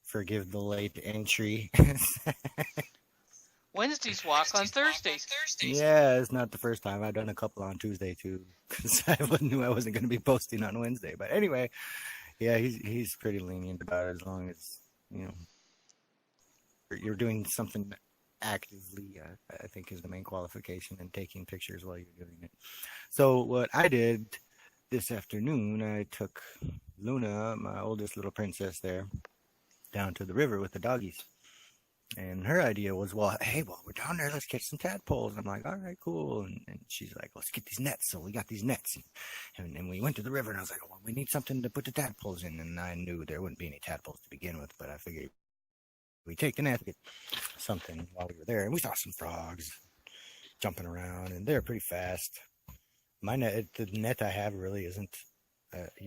forgive the late entry. Wednesdays walk on Thursdays. Yeah, it's not the first time. I've done a couple on Tuesday too, because I knew I wasn't going to be posting on Wednesday. But anyway, yeah, he's pretty lenient about it as long as you're doing something actively. I think is the main qualification, and taking pictures while you're doing it. So what I did this afternoon, I took Luna, my oldest little princess, there down to the river with the doggies. And her idea was, well, hey, while we're down there, let's catch some tadpoles. I'm like, all right, cool. And she's like, let's get these nets. So we got these nets. And we went to the river, and I was like, well, we need something to put the tadpoles in. And I knew there wouldn't be any tadpoles to begin with, but I figured we take the net, get something while we were there. And we saw some frogs jumping around, and they're pretty fast. The net I have really isn't,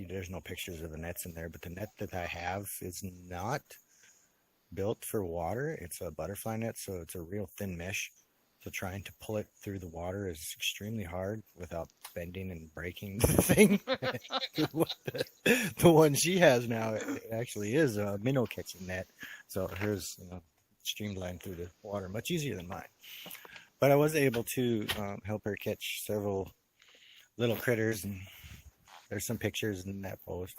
there's no pictures of the nets in there, but the net that I have is not built for water. It's a butterfly net, so it's a real thin mesh. So trying to pull it through the water is extremely hard without bending and breaking the thing. The one she has now actually is a minnow catching net, so hers, streamlined through the water, much easier than mine. But I was able to help her catch several little critters, and there's some pictures in that post.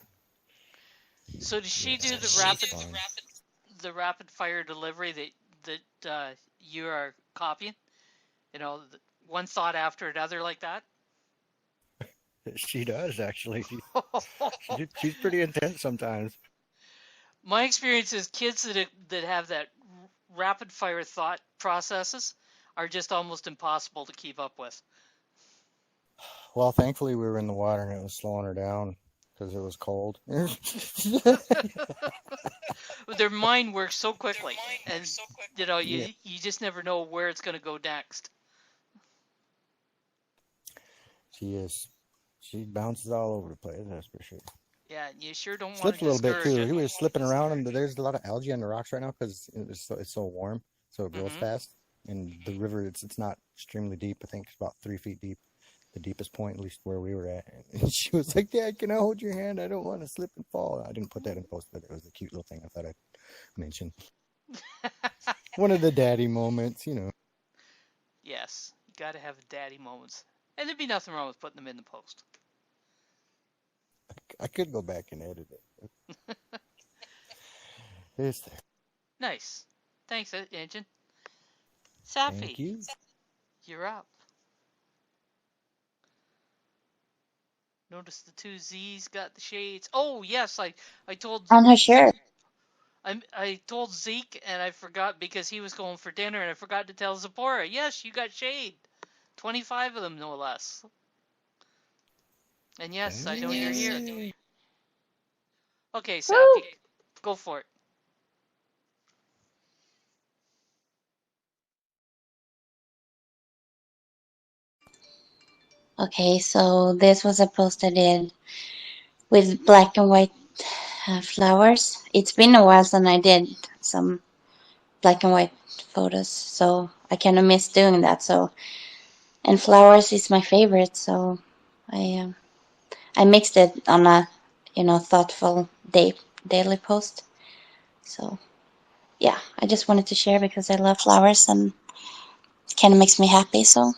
So does she do the rapid fire delivery that you are copying? One thought after another like that? She does, actually. She's pretty intense sometimes. My experience is kids that have that rapid fire thought processes are just almost impossible to keep up with. Well, thankfully we were in the water and it was slowing her down because it was cold. Their mind works so quickly, and you just never know where it's going to go next. She is. She bounces all over the place, that's for sure. Yeah, you sure don't want to Slipped a little bit too. it. He was slipping around, and there's a lot of algae on the rocks right now because it's so warm, so it grows fast. And the river, it's not extremely deep. I think it's about 3 feet deep, the deepest point, at least where we were at. And she was like, "Dad, can I hold your hand? I don't want to slip and fall." I didn't put that in post, but it was a cute little thing I thought I'd mention. One of the daddy moments, Yes, you got to have the daddy moments. And there'd be nothing wrong with putting them in the post. I could go back and edit it. It's there. Nice. Thanks, Engine. Safi, Thank you. You're up. Notice the 2 Z's got the shades. Oh, yes, I told... On her shirt. I told Zeke, and I forgot because he was going for dinner, and I forgot to tell Zipporah. Yes, you got shade. 25 of them, no less. And yes, I know you're here. Okay, Safi, go for it. Okay, so this was a post I did with black and white flowers. It's been a while since I did some black and white photos, so I kind of miss doing that. So, and flowers is my favorite, so I mixed it on a thoughtful daily post. So yeah, I just wanted to share because I love flowers and it kind of makes me happy. So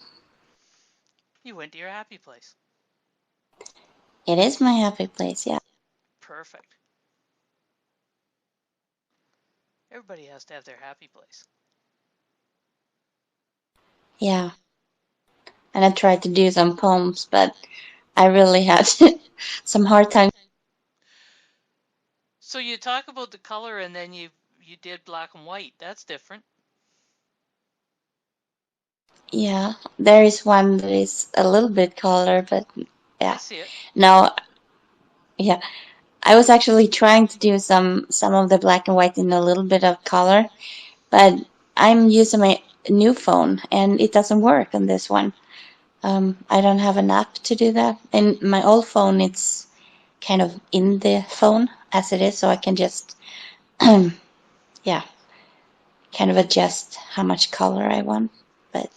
You went to your happy place. it is my happy place. Yeah. Perfect. Everybody has to have their happy place. Yeah. And I tried to do some poems, but I really had some hard time. So you talk about the color and then you did black and white. That's different. Yeah, there is one that is a little bit color, but yeah. I see it. No, yeah. I was actually trying to do some of the black and white in a little bit of color, but I'm using my new phone and it doesn't work on this one. I don't have an app to do that. And my old phone, it's kind of in the phone as it is, so I can just, yeah, kind of adjust how much color I want. But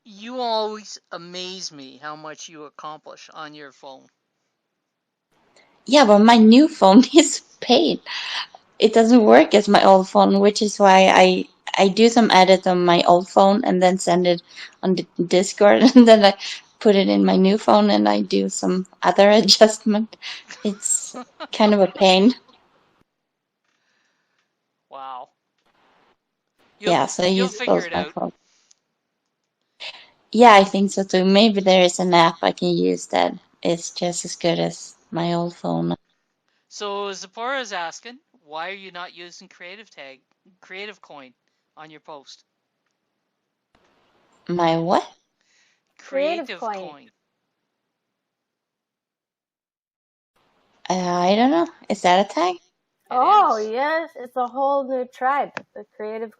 You always amaze me how much you accomplish on your phone. yeah, but my new phone is paid. It doesn't work as my old phone, which is why I do some edit on my old phone and then send it on the Discord, and then I put it in my new phone and I do some other adjustment. It's kind of a pain. Wow. Yeah, so I You'll use figure both it my out. phone. Yeah, I think so too. Maybe there is an app I can use that is just as good as my old phone. So Zipporah's asking, why are you not using Creative Coin on your post? My what? Creative Creative Coin. Coin. I don't know. Is that a tag? Oh is. yes, it's a whole new tribe. The Creative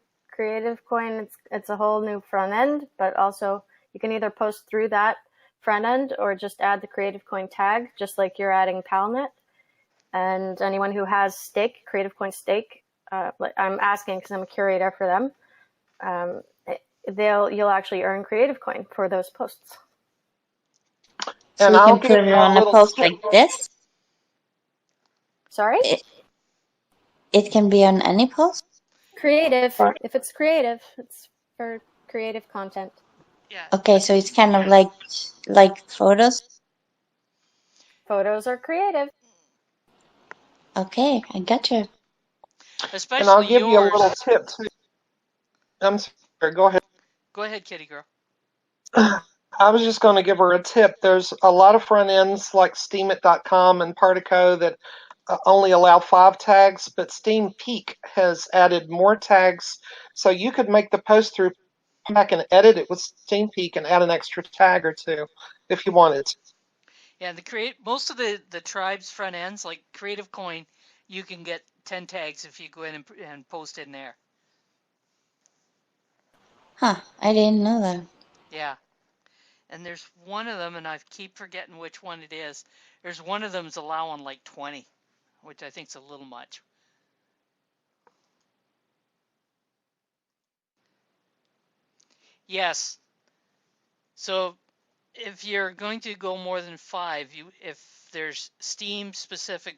Coin. It's a whole new front end, but also you can either post through that front end or just add the Creative Coin tag, just like you're adding PalNet. And anyone who has stake, Creative Coin stake, I'm asking because I'm a curator for them. You'll actually earn Creative Coin for those posts. So And you I'll can put give it you a on a little post tip. like this. Sorry? It can be on any post? Creative. Or, If it's creative, it's for creative content. Yeah. okay, so it's kind of like photos. Photos are creative. Okay, I got you. Especially And I'll give you a yours. little tip too. I'm sorry, go ahead. Go ahead, kitty girl. I was just going to give her a tip. There's a lot of front ends like Steemit.com and Partico that only allow 5 tags, but Steam Peak has added more tags. So you could make the post through back and edit it with Steam Peak and add an extra tag or two if you wanted to. Yeah, most of the tribe's front ends, like Creative Coin, you can get 10 tags if you go in and post in there. Huh, I didn't know that. Yeah. And there's one of them, and I keep forgetting which one it is. There's one of them's allowing like 20, which I think's a little much. Yes. So if you're going to go more than 5, if there's Steam specific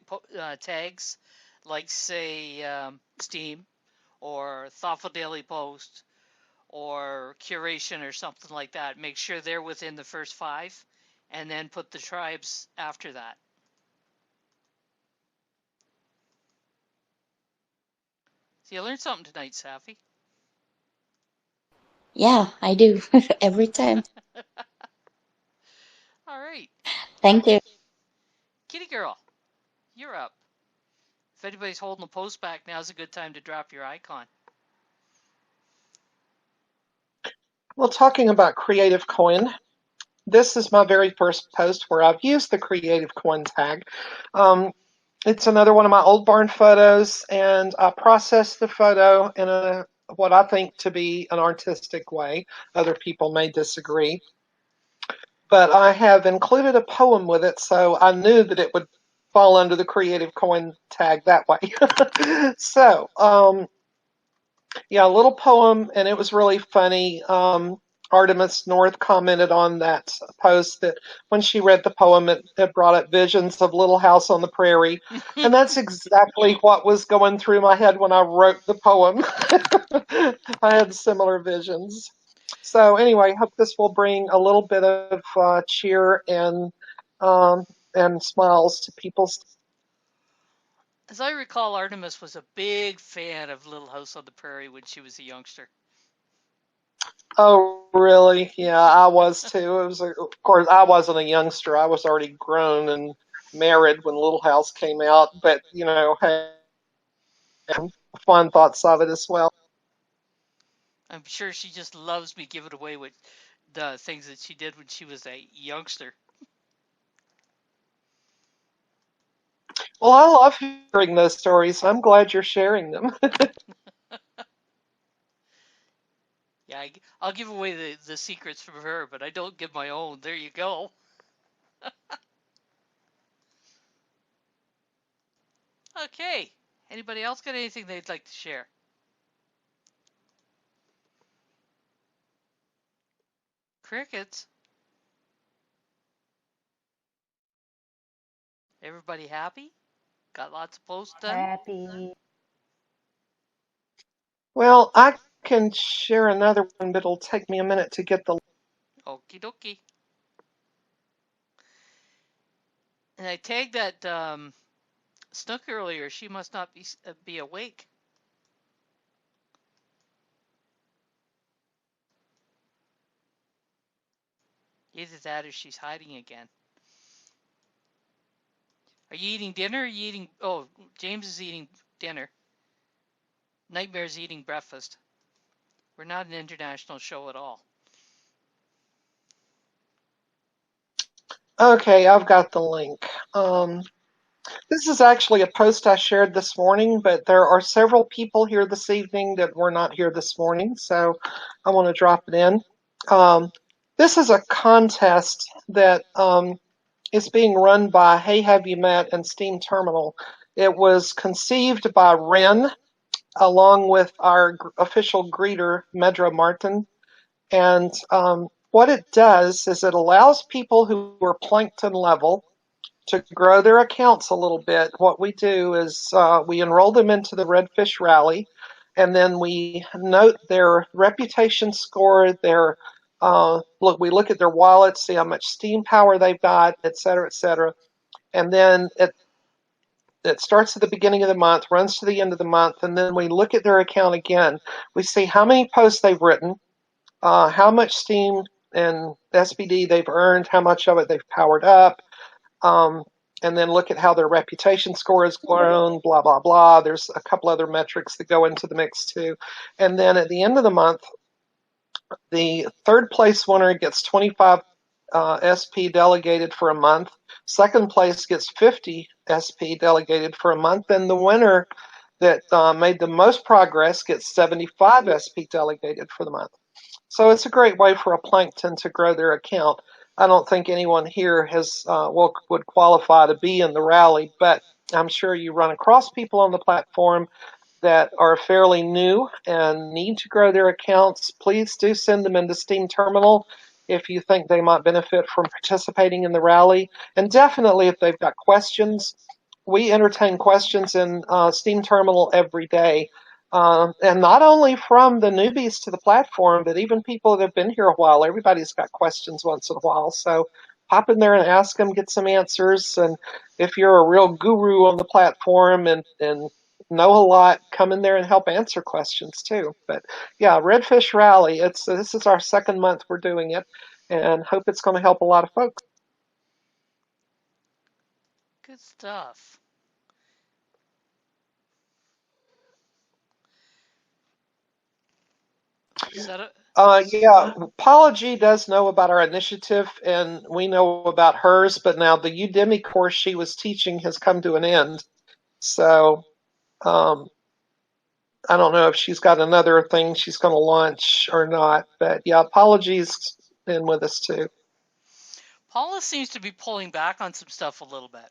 tags, like say Steam or Thoughtful Daily Post or Curation or something like that, make sure they're within the first 5, and then put the tribes after that. So you learned something tonight, Safi. Yeah, I do. Every time. All right. Thank you. Kitty girl, you're up. If anybody's holding a post back, now's a good time to drop your icon. Well, talking about Creative Coin, this is my very first post where I've used the Creative Coin tag. It's another one of my old barn photos, and I processed the photo in what I think to be an artistic way. Other people may disagree. but I have included a poem with it, so I knew that it would fall under the Creative Coin tag that way. So, yeah, a little poem, and it was really funny. Artemis North commented on that post that when she read the poem, it brought up visions of Little House on the Prairie. And that's exactly what was going through my head when I wrote the poem. I had similar visions. So anyway, hope this will bring a little bit of cheer and smiles to people's. As I recall, Artemis was a big fan of Little House on the Prairie when she was a youngster. Oh, really? Yeah, I was too. It was, of course, I wasn't a youngster. I was already grown and married when Little House came out. But hey, fun thoughts of it as well. I'm sure she just loves me giving away what the things that she did when she was a youngster. Well, I love hearing those stories. I'm glad you're sharing them. Yeah, I'll give away the secrets from her, but I don't give my own. There you go. Okay. Anybody else got anything they'd like to share? Crickets. Everybody happy? Got lots of posts done? Happy. Well, I can share another one, but it'll take me a minute to get the. Okie dokie. And I tagged that Snook earlier. She must not be awake. Either that or she's hiding again. Are you eating dinner? Or are you eating? Oh, James is eating dinner. Nightmare's eating breakfast. We're not an international show at all. Okay, I've got the link. This is actually a post I shared this morning, but there are several people here this evening that were not here this morning, so I want to drop it in. This is a contest that is being run by Hey Have You Met and Steam Terminal. It was conceived by Ren along with our official greeter, Medra Martin. And what it does is it allows people who are plankton level to grow their accounts a little bit. What we do is we enroll them into the Redfish Rally, and then we note their reputation score, we look at their wallet, see how much steam power they've got, et cetera, et cetera. And then it starts at the beginning of the month, runs to the end of the month, and then we look at their account again. We see how many posts they've written, how much steam and SBD they've earned, how much of it they've powered up, and then look at how their reputation score has grown, blah, blah, blah. There's a couple other metrics that go into the mix too. And then at the end of the month, the third place winner gets 25 SP delegated for a month. Second place gets 50 SP delegated for a month. And the winner that made the most progress gets 75 SP delegated for the month. So it's a great way for a plankton to grow their account. I don't think anyone here would qualify to be in the rally, but I'm sure you run across people on the platform that are fairly new and need to grow their accounts. Please do send them into Steam Terminal if you think they might benefit from participating in the rally. And definitely if they've got questions, we entertain questions in Steam Terminal every day. And not only from the newbies to the platform, but even people that have been here a while. Everybody's got questions once in a while. So hop in there and ask them, get some answers. And if you're a real guru on the platform and know a lot, come in there and help answer questions too. But yeah, Redfish Rally, this is our second month we're doing it, and hope it's going to help a lot of folks. Good stuff. Yeah, Paula does know about our initiative, and we know about hers, but now the Udemy course she was teaching has come to an end. So I don't know if she's got another thing she's going to launch or not. But yeah, Paula in with us too. Paula seems to be pulling back on some stuff a little bit.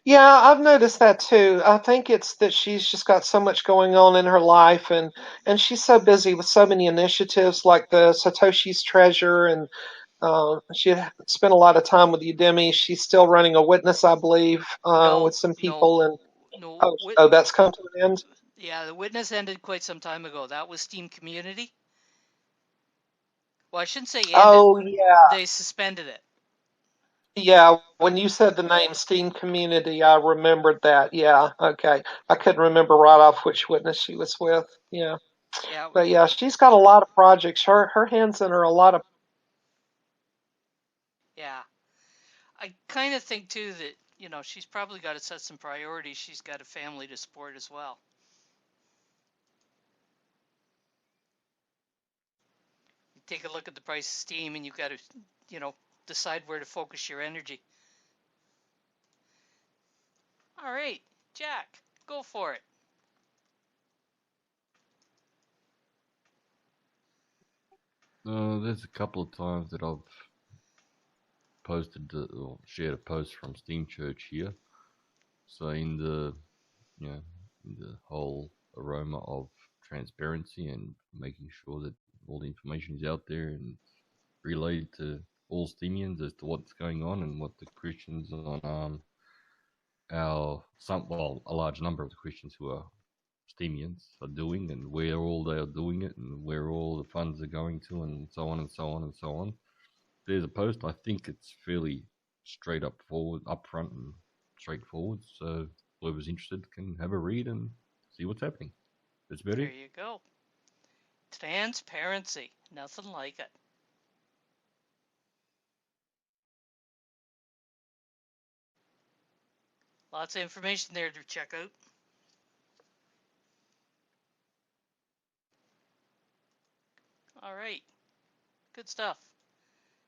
Yeah, I've noticed that too. I think it's that she's just got so much going on in her life, and she's so busy with so many initiatives like the Satoshi's Treasure, and she spent a lot of time with Udemy. She's still running a witness, I believe, No, with some no, people. And no. that's come to an end. Yeah, the witness ended quite some time ago. That was Steam Community. Well, I shouldn't say ended. Oh yeah, They suspended it. yeah. When you said the name Steam Community, I remembered that. Yeah, okay. I couldn't remember right off which witness she was with. Yeah, Yeah, but yeah, she's got a lot of projects. Her hands in her a lot of. yeah. I kind of think too that, you know, she's probably got to set some priorities. She's got a family to support as well. You take a look at the price of Steam and you've got to, you know, decide where to focus your energy. All right, Jack, go for it. There's a couple of times that I've posted or shared a post from Steam Church here. So in the in the whole aroma of transparency and making sure that all the information is out there and relayed to all Steamians as to what's going on and what the Christians on a large number of the Christians who are Steamians are doing and where all they are doing it and where all the funds are going to and so on and so on and so on. There's a post. I think it's fairly straight up front and straightforward. So whoever's interested can have a read and see what's happening. That's about There it. you go. Transparency. Nothing like it. Lots of information there to check out. All right. Good stuff.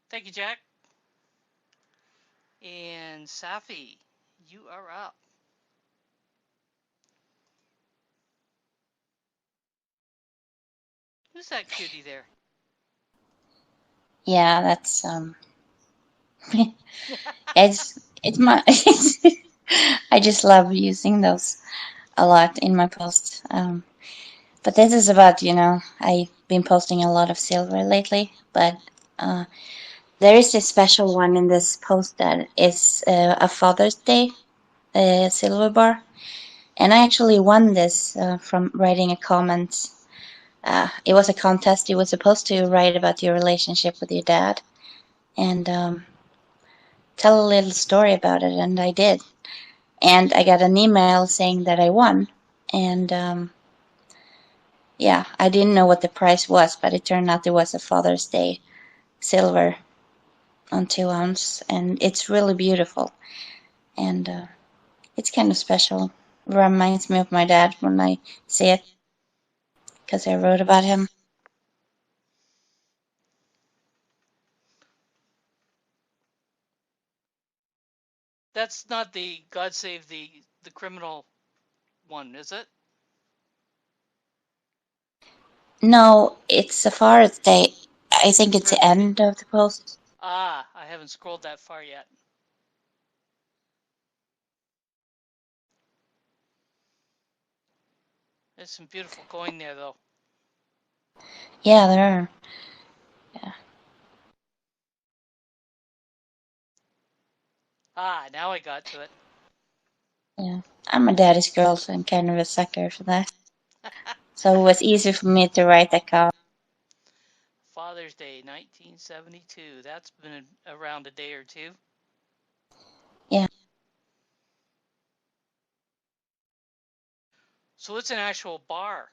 Thank you, Jack. And Safi, you are up. Who's that cutie there? Yeah, that's it's my I just love using those a lot in my posts. But this is about, I've been posting a lot of silver lately, but there is a special one in this post that is a Father's Day silver bar. And I actually won this from writing a comment. It was a contest. You were supposed to write about your relationship with your dad and tell a little story about it, and I did. And I got an email saying that I won. And yeah, I didn't know what the prize was, but it turned out it was a Father's Day silver on 2 ounce, and it's really beautiful. And it's kind of special. It reminds me of my dad when I see it, because I wrote about him. That's not the God Save the Criminal one, is it? No, it's a Father's Day. I think it's the Birthday. end of the post. Ah, I haven't scrolled that far yet. There's some beautiful coin there, though. Yeah, there are. Yeah. Ah, now I got to it. Yeah. I'm a daddy's girl, so I'm kind of a sucker for that. So it was easy for me to write that comment. Father's Day, 1972. That's been around a day or two. Yeah. So it's an actual bar.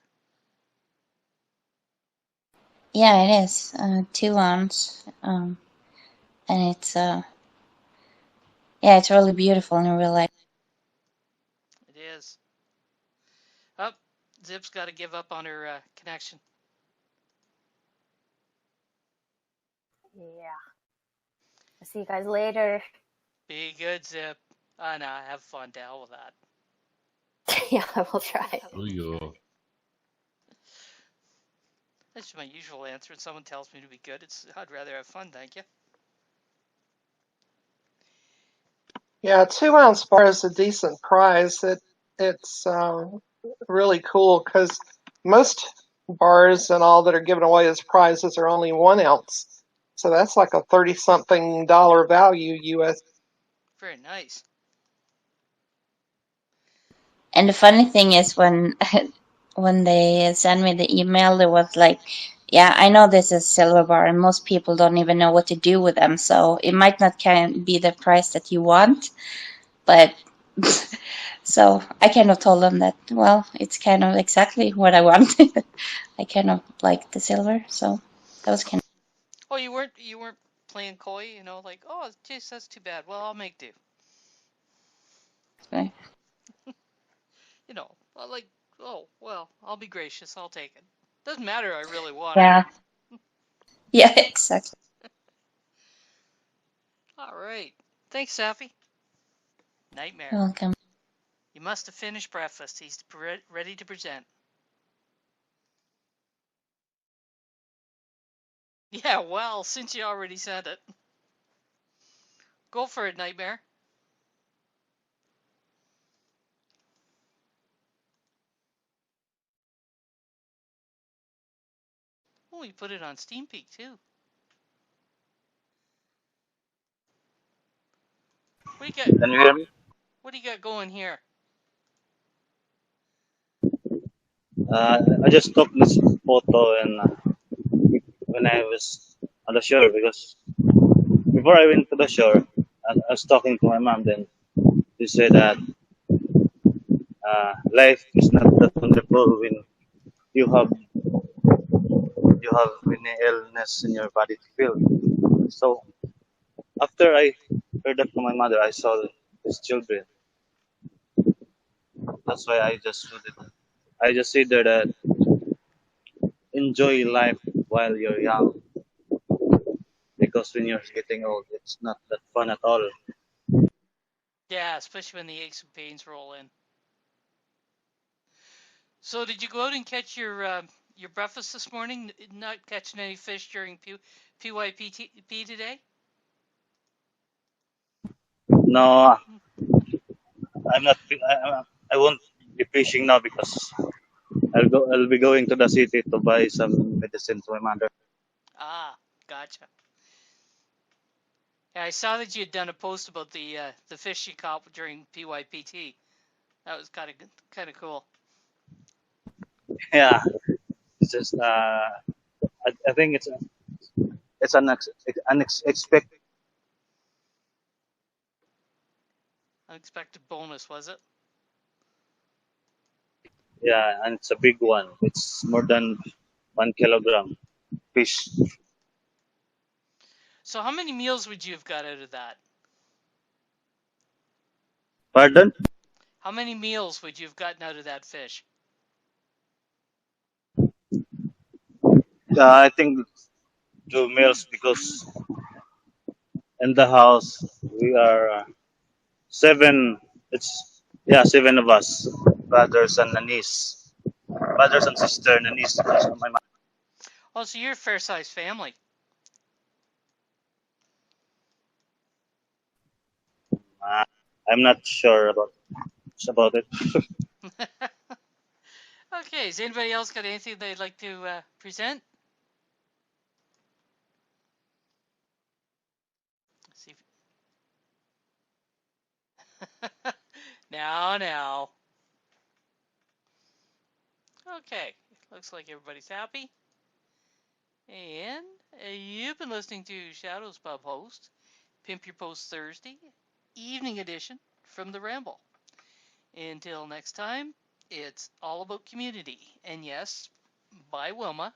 Yeah, it is. 2 ounce. And it's yeah, it's really beautiful in real life. It is. Oh, Zip's got to give up on her connection. Yeah. I'll see you guys later. Be good, Zip. Ah, nah, have fun. To hell with that. Yeah, I will try. Oh, yeah. That's my usual answer when someone tells me to be good. I'd rather have fun, thank you. Yeah, 2 ounce bar is a decent prize. It's really cool because most bars and all that are given away as prizes are only 1 ounce. So that's like a 30-something dollar value US. Very nice. And the funny thing is when when they sent me the email, it was like, yeah, I know this is silver bar and most people don't even know what to do with them. So it might not be the price that you want, but so I kind of told them that, well, it's kind of exactly what I want. I kind of like the silver, so that was kind Oh, you weren't playing coy, like, oh, geez, that's too bad. Well, I'll make do. of Like, oh, well, I'll be gracious. I'll take it. Doesn't matter. I really want it. yeah, yeah, exactly. All right. Thanks, Safi. Nightmare. Welcome. You must have finished breakfast. He's ready to present. Yeah, well, since you already said it. Go for it, Nightmare. Oh, you put it on Steam Peak, too. What do you got? Can you hear me? What do you got going here? I just took this photo and when I was on the shore because before I went to the shore, I was talking to my mom. Then she said that life is not that wonderful when you have any illness in your body to feel. So after I heard that from my mother, I saw these children. That's why I just said there that enjoy life while you're young because when you're getting old, it's not that fun at all. Yeah, especially when the aches and pains roll in. So, did you go out and catch your breakfast this morning? Not catching any fish during PYPT today? No, I'm not. I won't be fishing now because I'll be going to the city to buy some medicine to my mother. Ah, gotcha. Yeah, I saw that you had done a post about the fish you caught during PYPT. That was kind of cool. Yeah, it's just I think it's an unexpected. Unexpected bonus, was it? Yeah, and it's a big one. It's more than 1 kilogram fish. So, how many meals would you have got out of that? Pardon? How many meals would you have gotten out of that fish? I think 2 meals because in the house we are seven. It's yeah, 7 of us, brothers and a niece, brothers and sister and a niece. My mom. Oh, so you're a fair-sized family. I'm not sure about it. Okay, has anybody else got anything they'd like to present? Let's see. Now. Okay, looks like everybody's happy. And you've been listening to Shadow's Pub host, Pimp Your Post Thursday, evening edition from the Ramble. Until next time, it's all about community. And yes, by Wilma.